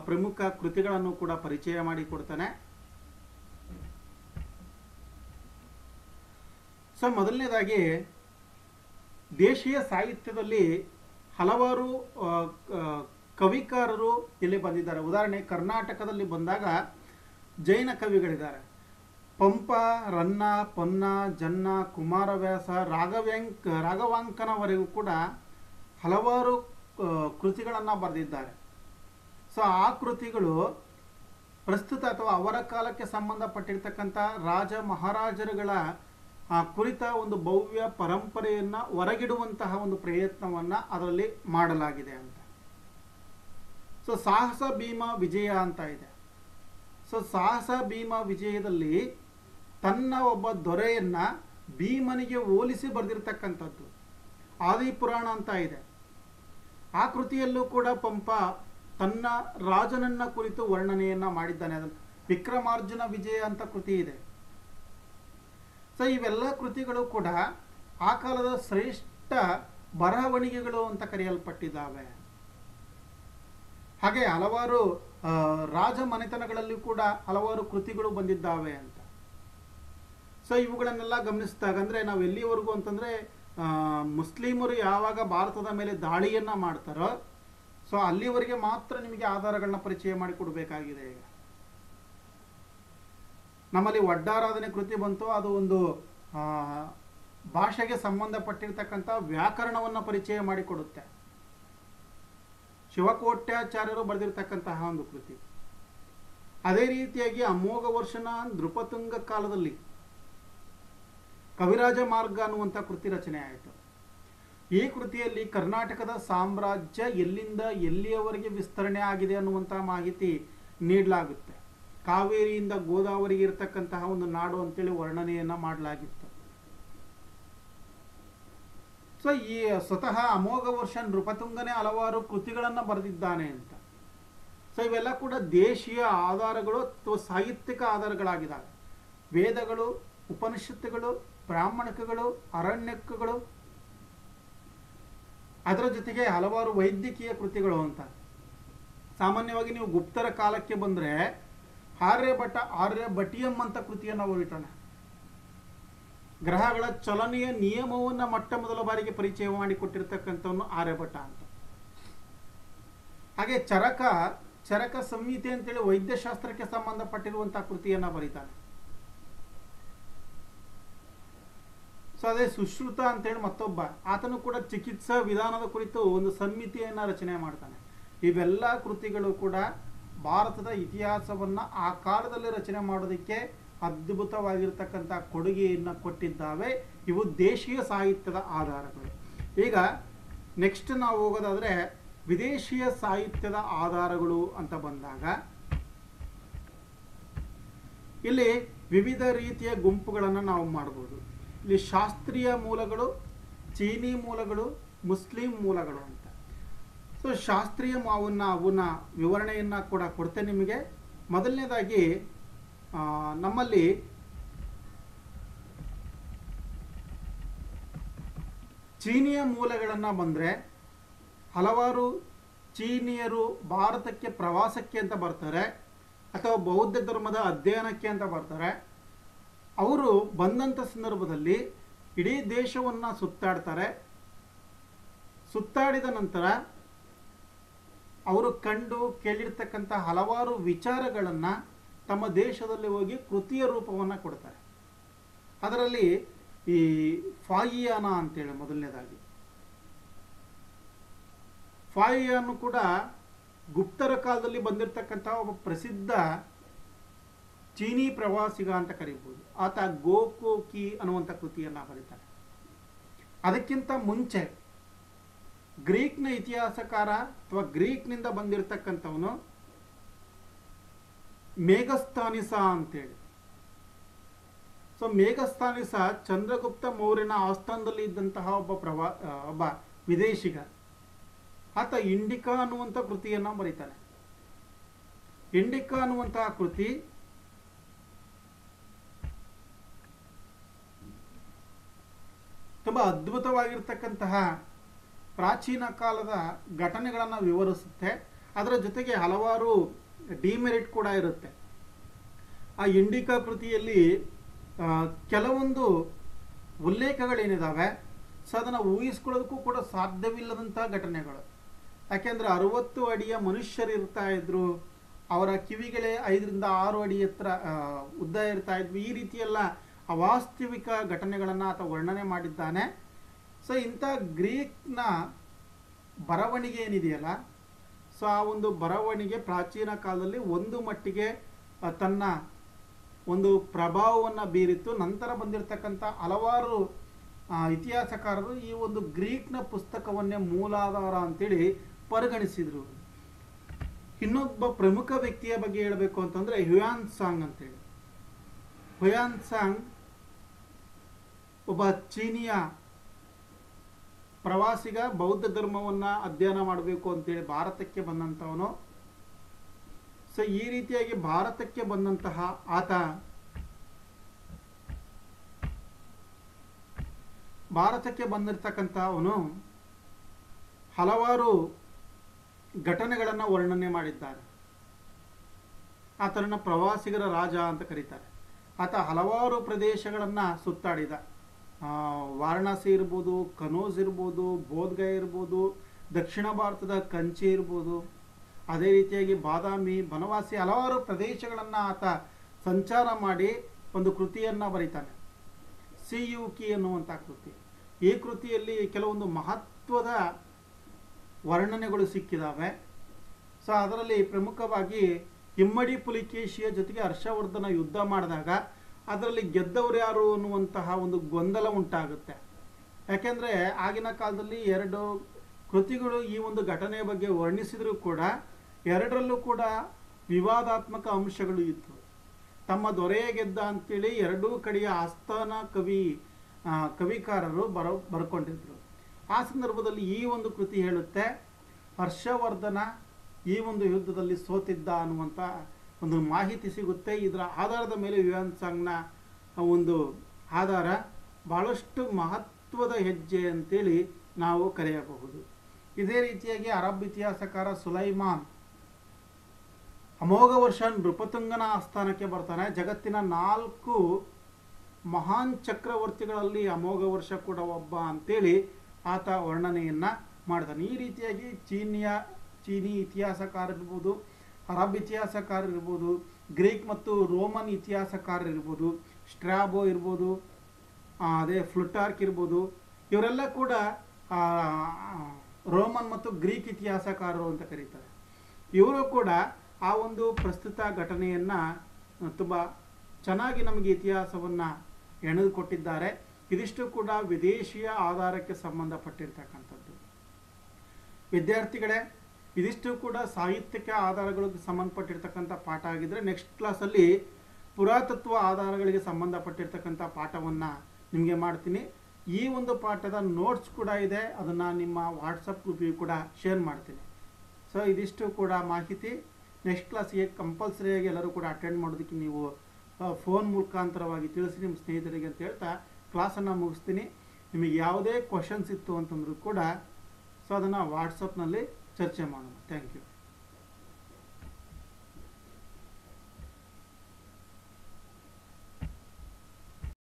ಪ್ರಮುಖ ಕೃತಿಗಳನ್ನು ಕೂಡ ಪರಿಚಯ ಮಾಡಿಕೊಡ್ತಾನೆ. ಸೊ ಮೊದಲನೇದಾಗಿ ದೇಶೀಯ ಸಾಹಿತ್ಯದಲ್ಲಿ ಹಲವಾರು ಕವಿಕಾರರು ಇಲ್ಲಿ ಬಂದಿದ್ದಾರೆ. ಉದಾಹರಣೆ ಕರ್ನಾಟಕದಲ್ಲಿ ಬಂದಾಗ ಜೈನ ಕವಿಗಳಿದ್ದಾರೆ. ಪಂಪ, ರನ್ನ, ಪೊನ್ನ, ಜನ್ನ, ಕುಮಾರವ್ಯಾಸ, ರಾಘವಾಂಕನವರೆಗೂ ಕೂಡ ಹಲವಾರು ಕೃತಿಗಳನ್ನು ಬರೆದಿದ್ದಾರೆ. ಸೊ ಆ ಕೃತಿಗಳು ಪ್ರಸ್ತುತ ಅಥವಾ ಅವರ ಕಾಲಕ್ಕೆ ಸಂಬಂಧಪಟ್ಟಿರ್ತಕ್ಕಂಥ ರಾಜ ಮಹಾರಾಜರುಗಳ ಕುರಿತ ಒಂದು ಭವ್ಯ ಪರಂಪರೆಯನ್ನು ಹೊರಗಿಡುವಂತಹ ಒಂದು ಪ್ರಯತ್ನವನ್ನು ಅದರಲ್ಲಿ ಮಾಡಲಾಗಿದೆ ಅಂತ. ಸೊ ಸಾಹಸ ಭೀಮ ವಿಜಯ ಅಂತ ಇದೆ. ಸೊ ಸಾಹಸ ಭೀಮ ವಿಜಯದಲ್ಲಿ ತನ್ನ ಒಬ್ಬ ದೊರೆಯನ್ನ ಭೀಮನಿಗೆ ಹೋಲಿಸಿ ಬರೆದಿರ್ತಕ್ಕಂಥದ್ದು ಆದಿಪುರಾಣ ಅಂತ ಇದೆ. ಆ ಕೃತಿಯಲ್ಲೂ ಕೂಡ ಪಂಪ ತನ್ನ ರಾಜನನ್ನ ಕುರಿತು ವರ್ಣನೆಯನ್ನ ಮಾಡಿದ್ದಾನೆ. ಅದನ್ನು ವಿಕ್ರಮಾರ್ಜುನ ವಿಜಯ ಅಂತ ಕೃತಿ ಇದೆ. ಸೊ ಇವೆಲ್ಲ ಕೃತಿಗಳು ಕೂಡ ಆ ಕಾಲದ ಶ್ರೇಷ್ಠ ಬರವಣಿಗೆಗಳು ಅಂತ ಕರೆಯಲ್ಪಟ್ಟಿದ್ದಾವೆ. ಹಾಗೆ ಹಲವಾರು ರಾಜ ಮನೆತನಗಳಲ್ಲಿ ಕೂಡ ಹಲವಾರು ಕೃತಿಗಳು ಬಂದಿದ್ದಾವೆ ಅಂತ. ಸೊ ಇವುಗಳನ್ನೆಲ್ಲ ಗಮನಿಸಿದಾಗ ಅಂದರೆ ನಾವು ಎಲ್ಲಿವರೆಗೂ ಅಂತಂದರೆ ಮುಸ್ಲಿಮರು ಯಾವಾಗ ಭಾರತದ ಮೇಲೆ ದಾಳಿಯನ್ನು ಮಾಡ್ತಾರೋ ಸೊ ಅಲ್ಲಿವರೆಗೆ ಮಾತ್ರ ನಿಮಗೆ ಆಧಾರಗಳನ್ನ ಪರಿಚಯ ಮಾಡಿಕೊಡ್ಬೇಕಾಗಿದೆ. ಈಗ ನಮ್ಮಲ್ಲಿ ಒಡ್ಡಾರಾಧನೆ ಕೃತಿ ಬಂತು, ಅದು ಒಂದು ಭಾಷೆಗೆ ಸಂಬಂಧಪಟ್ಟಿರ್ತಕ್ಕಂಥ ವ್ಯಾಕರಣವನ್ನು ಪರಿಚಯ ಮಾಡಿಕೊಡುತ್ತೆ. ಶಿವಕೋಟ್ಯಾಚಾರ್ಯರು ಬರೆದಿರ್ತಕ್ಕಂತಹ ಒಂದು ಕೃತಿ. ಅದೇ ರೀತಿಯಾಗಿ ಅಮೋಘ ವರ್ಷನ ನೃಪತುಂಗ ಕಾಲದಲ್ಲಿ ಕವಿರಾಜ ಮಾರ್ಗ ಅನ್ನುವಂಥ ಕೃತಿ ರಚನೆ ಆಯಿತು. ಈ ಕೃತಿಯಲ್ಲಿ ಕರ್ನಾಟಕದ ಸಾಮ್ರಾಜ್ಯ ಎಲ್ಲಿಂದ ಎಲ್ಲಿಯವರೆಗೆ ವಿಸ್ತರಣೆ ಆಗಿದೆ ಅನ್ನುವಂಥ ಮಾಹಿತಿ ನೀಡಲಾಗುತ್ತೆ. ಕಾವೇರಿಯಿಂದ ಗೋದಾವರಿಗೆ ಇರತಕ್ಕಂತಹ ಒಂದು ನಾಡು ಅಂತೇಳಿ ವರ್ಣನೆಯನ್ನ ಮಾಡಲಾಗಿತ್ತು. ಸೊ ಈ ಸ್ವತಃ ಅಮೋಘ ವರ್ಷ ನೃಪತುಂಗನೇ ಹಲವಾರು ಕೃತಿಗಳನ್ನು ಬರೆದಿದ್ದಾನೆ ಅಂತ. ಸೊ ಇವೆಲ್ಲ ಕೂಡ ದೇಶೀಯ ಆಧಾರಗಳು ಅಥವಾ ಸಾಹಿತ್ಯಿಕ ಆಧಾರಗಳಾಗಿದ್ದಾವೆ. ವೇದಗಳು, ಉಪನಿಷತ್ತುಗಳು, ಬ್ರಾಹ್ಮಣಿಕಗಳು, ಅರಣ್ಯಕಗಳು, ಅದರ ಜೊತೆಗೆ ಹಲವಾರು ವೈದ್ಯಕೀಯ ಕೃತಿಗಳು ಅಂತ. ಸಾಮಾನ್ಯವಾಗಿ ನೀವು ಗುಪ್ತರ ಕಾಲಕ್ಕೆ ಬಂದರೆ ಆರ್ಯಭಟಿಯಂ ಅಂತ ಕೃತಿಯನ್ನು ಓದಿತಾನೆ. ಗ್ರಹಗಳ ಚಲನೆಯ ನಿಯಮವನ್ನು ಮೊಟ್ಟ ಮೊದಲ ಬಾರಿಗೆ ಪರಿಚಯ ಮಾಡಿಕೊಟ್ಟಿರ್ತಕ್ಕಂಥವನು ಆರ್ಯಭಟ ಅಂತ. ಹಾಗೆ ಚರಕ ಸಂಹಿತೆ ಅಂತೇಳಿ ವೈದ್ಯಶಾಸ್ತ್ರಕ್ಕೆ ಸಂಬಂಧಪಟ್ಟಿರುವಂತಹ ಕೃತಿಯನ್ನು ಬರೀತಾನೆ. ಸೊ ಅದೇ ಸುಶ್ರುತ ಅಂತೇಳಿ ಮತ್ತೊಬ್ಬ, ಆತನು ಕೂಡ ಚಿಕಿತ್ಸಾ ವಿಧಾನದ ಕುರಿತು ಒಂದು ಸಂಹಿತೆಯನ್ನು ರಚನೆ ಮಾಡ್ತಾನೆ. ಇವೆಲ್ಲ ಕೃತಿಗಳು ಕೂಡ ಭಾರತದ ಇತಿಹಾಸವನ್ನು ಆ ಕಾಲದಲ್ಲಿ ರಚನೆ ಮಾಡೋದಕ್ಕೆ ಅದ್ಭುತವಾಗಿರ್ತಕ್ಕಂಥ ಕೊಡುಗೆಯನ್ನು ಕೊಟ್ಟಿದ್ದಾವೆ. ಇವು ದೇಶೀಯ ಸಾಹಿತ್ಯದ ಆಧಾರಗಳು. ಈಗ ನೆಕ್ಸ್ಟ್ ನಾವು ಹೋಗೋದಾದರೆ ವಿದೇಶೀಯ ಸಾಹಿತ್ಯದ ಆಧಾರಗಳು ಅಂತ ಬಂದಾಗ ಇಲ್ಲಿ ವಿವಿಧ ರೀತಿಯ ಗುಂಪುಗಳನ್ನು ನಾವು ಮಾಡ್ಬೋದು. ಇಲ್ಲಿ ಶಾಸ್ತ್ರೀಯ ಮೂಲಗಳು, ಚೀನಿ ಮೂಲಗಳು, ಮುಸ್ಲಿಂ ಮೂಲಗಳು ಅಂತ. ಸೊ ಶಾಸ್ತ್ರೀಯ ಅವನ್ನ ವಿವರಣೆಯನ್ನು ಕೂಡ ಕೊಡ್ತೇನೆ ನಿಮಗೆ. ಮೊದಲನೇದಾಗಿ ನಮ್ಮಲ್ಲಿ ಚೀನಿಯ ಮೂಲಗಳನ್ನು ಬಂದರೆ ಹಲವಾರು ಚೀನಿಯರು ಭಾರತಕ್ಕೆ ಪ್ರವಾಸಕ್ಕೆ ಅಂತ ಬರ್ತಾರೆ ಅಥವಾ ಬೌದ್ಧ ಧರ್ಮದ ಅಧ್ಯಯನಕ್ಕೆ ಅಂತ ಬರ್ತಾರೆ. ಅವರು ಬಂದಂಥ ಸಂದರ್ಭದಲ್ಲಿ ಇಡೀ ದೇಶವನ್ನು ಸುತ್ತಾಡ್ತಾರೆ. ಸುತ್ತಾಡಿದ ನಂತರ ಅವರು ಕಂಡು ಕೇಳಿರ್ತಕ್ಕಂಥ ಹಲವಾರು ವಿಚಾರಗಳನ್ನು ತಮ್ಮ ದೇಶದಲ್ಲಿ ಹೋಗಿ ಕೃತಿಯ ರೂಪವನ್ನು ಕೊಡ್ತಾರೆ. ಅದರಲ್ಲಿ ಈ ಫಾಯಿಯಾನ ಅಂತೇಳಿ ಮೊದಲನೇದಾಗಿ, ಫಾಯಿಯಾನು ಕೂಡ ಗುಪ್ತರ ಕಾಲದಲ್ಲಿ ಬಂದಿರತಕ್ಕಂಥ ಒಬ್ಬ ಪ್ರಸಿದ್ಧ ಚೀನಿ ಪ್ರವಾಸಿಗ ಅಂತ ಕರೀಬಹುದು. ಆತ ಗೋಕೋಕಿ ಅನ್ನುವಂಥ ಕೃತಿಯನ್ನು ಬರೀತಾರೆ. ಅದಕ್ಕಿಂತ ಮುಂಚೆ ಗ್ರೀಕ್ನ ಇತಿಹಾಸಕಾರ ಅಥವಾ ಗ್ರೀಕ್ನಿಂದ ಬಂದಿರತಕ್ಕಂಥವನು ಮೇಗಸ್ತಾನಿಸ ಅಂತೇಳಿ. ಸೊ ಮೇಗಸ್ತಾನಿಸ ಚಂದ್ರಗುಪ್ತ ಮೌರ್ಯನ ಆಸ್ಥಾನದಲ್ಲಿ ಇದ್ದಂತಹ ಒಬ್ಬ ವಿದೇಶಿಗ. ಆತ ಇಂಡಿಕಾ ಅನ್ನುವಂಥ ಕೃತಿಯನ್ನು ಬರೀತಾನೆ. ಇಂಡಿಕಾ ಅನ್ನುವಂತಹ ಕೃತಿ ತುಂಬ ಅದ್ಭುತವಾಗಿರ್ತಕ್ಕಂತಹ ಪ್ರಾಚೀನ ಕಾಲದ ಘಟನೆಗಳನ್ನು ವಿವರಿಸುತ್ತೆ. ಅದರ ಜೊತೆಗೆ ಹಲವಾರು ಡಿಮೆರಿಟ್ ಕೂಡ ಇರುತ್ತೆ. ಆ ಇಂಡಿಕಾ ಕೃತಿಯಲ್ಲಿ ಕೆಲವೊಂದು ಉಲ್ಲೇಖಗಳೇನಿದ್ದಾವೆ, ಸೊ ಅದನ್ನು ಊಹಿಸ್ಕೊಳ್ಳೋದಕ್ಕೂ ಕೂಡ ಸಾಧ್ಯವಿಲ್ಲದಂಥ ಘಟನೆಗಳು. ಯಾಕೆಂದರೆ 60 ಅಡಿಯ ಮನುಷ್ಯರು ಇರ್ತಾ ಇದ್ರು, ಅವರ ಕಿವಿಗಳೇ 5 ರಿಂದ 6 ಅಡಿ ಎತ್ತರ ಉದ್ದ ಇರ್ತಾ ಇದ್ವಿ. ಈ ರೀತಿಯೆಲ್ಲ ಅವಾಸ್ತವಿಕ ಘಟನೆಗಳನ್ನು ಆತ ವರ್ಣನೆ ಮಾಡಿದ್ದಾನೆ. ಸೊ ಇಂಥ ಗ್ರೀಕ್ನ ಬರವಣಿಗೆ ಏನಿದೆಯಲ್ಲ, ಸೊ ಆ ಒಂದು ಬರವಣಿಗೆ ಪ್ರಾಚೀನ ಕಾಲದಲ್ಲಿ ಒಂದು ಮಟ್ಟಿಗೆ ತನ್ನ ಒಂದು ಪ್ರಭಾವವನ್ನು ಬೀರಿತ್ತು. ನಂತರ ಬಂದಿರತಕ್ಕಂಥ ಹಲವಾರು ಇತಿಹಾಸಕಾರರು ಈ ಒಂದು ಗ್ರೀಕ್ನ ಪುಸ್ತಕವನ್ನೇ ಮೂಲಾಧಾರ ಅಂತೇಳಿ ಪರಿಗಣಿಸಿದರು. ಇನ್ನೊಬ್ಬ ಪ್ರಮುಖ ವ್ಯಕ್ತಿಯ ಬಗ್ಗೆ ಹೇಳಬೇಕು ಅಂತಂದರೆ ಹ್ಯುಯಾನ್ ಸಾಂಗ್ ಅಂತೇಳಿ. ಹ್ಯುಯಾನ್ ಸಾಂಗ್ ಒಬ್ಬ ಚೀನಿಯ ಪ್ರವಾಸಿಗ, ಬೌದ್ಧ ಧರ್ಮವನ್ನು ಅಧ್ಯಯನ ಮಾಡಬೇಕು ಅಂತೇಳಿ ಭಾರತಕ್ಕೆ ಬಂದಂಥವನು. ಸೊ ಈ ರೀತಿಯಾಗಿ ಭಾರತಕ್ಕೆ ಬಂದಂತಹ ಆತ ಭಾರತಕ್ಕೆ ಬಂದಿರತಕ್ಕಂಥವನು ಹಲವಾರು ಘಟನೆಗಳನ್ನು ವರ್ಣನೆ ಮಾಡಿದ್ದಾರೆ. ಆತನನ್ನು ಪ್ರವಾಸಿಗರ ರಾಜ ಅಂತ ಕರೀತಾರೆ. ಆತ ಹಲವಾರು ಪ್ರದೇಶಗಳನ್ನು ಸುತ್ತಾಡಿದ. ವಾರಣಾಸಿ ಇರ್ಬೋದು, ಕನೋಜ್ ಇರ್ಬೋದು, ಬೋಧ್ಗಯ ಇರ್ಬೋದು, ದಕ್ಷಿಣ ಭಾರತದ ಕಂಚಿ ಇರ್ಬೋದು, ಅದೇ ರೀತಿಯಾಗಿ ಬಾದಾಮಿ, ಬನವಾಸಿ, ಹಲವಾರು ಪ್ರದೇಶಗಳನ್ನು ಆತ ಸಂಚಾರ ಮಾಡಿ ಒಂದು ಕೃತಿಯನ್ನು ಬರೀತಾನೆ, ಸಿಯುಕಿ ಅನ್ನುವಂಥ ಕೃತಿ. ಈ ಕೃತಿಯಲ್ಲಿ ಕೆಲವೊಂದು ಮಹತ್ವದ ವರ್ಣನೆಗಳು ಸಿಕ್ಕಿದ್ದಾವೆ. ಸೊ ಅದರಲ್ಲಿ ಪ್ರಮುಖವಾಗಿ ಇಮ್ಮಡಿ ಪುಲಿಕೇಶಿಯ ಜೊತೆಗೆ ಹರ್ಷವರ್ಧನ ಯುದ್ಧ ಮಾಡಿದಾಗ ಅದರಲ್ಲಿ ಗೆದ್ದವರು ಯಾರು ಅನ್ನುವಂತಹ ಒಂದು ಗೊಂದಲ ಉಂಟಾಗುತ್ತೆ. ಯಾಕೆಂದರೆ ಆಗಿನ ಕಾಲದಲ್ಲಿ 2 ಕೃತಿಗಳು ಈ ಒಂದು ಘಟನೆಯ ಬಗ್ಗೆ ವರ್ಣಿಸಿದರೂ ಕೂಡ ಎರಡರಲ್ಲೂ ಕೂಡ ವಿವಾದಾತ್ಮಕ ಅಂಶಗಳು ಇತ್ತು. ತಮ್ಮ ದೊರೆಯ ಗೆದ್ದ ಅಂತೇಳಿ ಎರಡೂ ಕಡೆಯ ಆಸ್ಥಾನ ಕವಿಕಾರರು ಬರ್ಕೊಂಡಿದ್ರು. ಆ ಸಂದರ್ಭದಲ್ಲಿ ಈ ಒಂದು ಕೃತಿ ಹೇಳುತ್ತೆ, ಹರ್ಷವರ್ಧನ ಈ ಒಂದು ಯುದ್ಧದಲ್ಲಿ ಸೋತಿದ್ದ ಅನ್ನುವಂಥ ಒಂದು ಮಾಹಿತಿ ಸಿಗುತ್ತೆ. ಇದರ ಆಧಾರದ ಮೇಲೆ ಹ್ಯುಯಾನ್ ಸಾಂಗ್ನ ಒಂದು ಆಧಾರ ಬಹಳಷ್ಟು ಮಹತ್ವದ ಹೆಜ್ಜೆ ಅಂತೇಳಿ ನಾವು ಕರೆಯಬಹುದು. ಇದೇ ರೀತಿಯಾಗಿ ಅರಬ್ ಇತಿಹಾಸಕಾರ ಸುಲೈಮಾನ್ ಅಮೋಘ ವರ್ಷ ನೃಪತುಂಗನ ಆಸ್ಥಾನಕ್ಕೆ ಬರ್ತಾನೆ. ಜಗತ್ತಿನ 4 ಮಹಾನ್ ಚಕ್ರವರ್ತಿಗಳಲ್ಲಿ ಅಮೋಘ ವರ್ಷ ಕೂಡ ಒಬ್ಬ ಅಂತೇಳಿ ಆತ ವರ್ಣನೆಯನ್ನು ಮಾಡ್ತಾನೆ. ಈ ರೀತಿಯಾಗಿ ಚೀನಿ ಇತಿಹಾಸಕಾರರಿರ್ಬೋದು, ಅರಬ್ ಇತಿಹಾಸಕಾರರಿರ್ಬೋದು, ಗ್ರೀಕ್ ಮತ್ತು ರೋಮನ್ ಇತಿಹಾಸಕಾರರಿರ್ಬೋದು, ಸ್ಟ್ರಾಬೋ ಇರ್ಬೋದು, ಅದೇ ಫ್ಲುಟಾರ್ಕ್ ಇರ್ಬೋದು, ಇವರೆಲ್ಲ ಕೂಡ ರೋಮನ್ ಮತ್ತು ಗ್ರೀಕ್ ಇತಿಹಾಸಕಾರರು ಅಂತ ಕರೀತಾರೆ. ಇವರು ಕೂಡ ಆ ಒಂದು ಪ್ರಸ್ತುತ ಘಟನೆಯನ್ನು ತುಂಬ ಚೆನ್ನಾಗಿ ನಮಗೆ ಇತಿಹಾಸವನ್ನು ಎಣೆದುಕೊಟ್ಟಿದ್ದಾರೆ. ಇದಿಷ್ಟು ಕೂಡ ವಿದೇಶಿಯ ಆಧಾರಕ್ಕೆ ಸಂಬಂಧಪಟ್ಟಿರ್ತಕ್ಕಂಥದ್ದು. ವಿದ್ಯಾರ್ಥಿಗಳೇ, ಇದಿಷ್ಟು ಕೂಡ ಸಾಹಿತ್ಯಿಕ ಆಧಾರಗಳಿಗೆ ಸಂಬಂಧಪಟ್ಟಿರ್ತಕ್ಕಂಥ ಪಾಠ ಆಗಿದ್ದರೆ, ನೆಕ್ಸ್ಟ್ ಕ್ಲಾಸಲ್ಲಿ ಪುರಾತತ್ವ ಆಧಾರಗಳಿಗೆ ಸಂಬಂಧಪಟ್ಟಿರ್ತಕ್ಕಂಥ ಪಾಠವನ್ನು ನಿಮಗೆ ಮಾಡ್ತೀನಿ. ಈ ಒಂದು ಪಾಠದ ನೋಟ್ಸ್ ಕೂಡ ಇದೆ, ಅದನ್ನು ನಿಮ್ಮ ವಾಟ್ಸಪ್ ಗ್ರೂಪಿಗೆ ಕೂಡ ಶೇರ್ ಮಾಡ್ತೀನಿ. ಸೊ ಇದಿಷ್ಟು ಕೂಡ ಮಾಹಿತಿ. ನೆಕ್ಸ್ಟ್ ಕ್ಲಾಸಿಗೆ ಕಂಪಲ್ಸರಿಯಾಗಿ ಎಲ್ಲರೂ ಕೂಡ ಅಟೆಂಡ್ ಮಾಡೋದಕ್ಕೆ ನೀವು ಫೋನ್ ಮುಖಾಂತರವಾಗಿ ತಿಳಿಸಿ ನಿಮ್ಮ ಸ್ನೇಹಿತರಿಗೆ ಅಂತ ಹೇಳ್ತಾ ಕ್ಲಾಸನ್ನು ಮುಗಿಸ್ತೀನಿ. ನಿಮಗೆ ಯಾವುದೇ ಕ್ವಶನ್ಸ್ ಇತ್ತು ಅಂತಂದರೂ ಕೂಡ ಸೊ ಅದನ್ನು ವಾಟ್ಸಪ್ನಲ್ಲಿ ಚರ್ಚೆ ಮಾಡೋಣ. Thank you.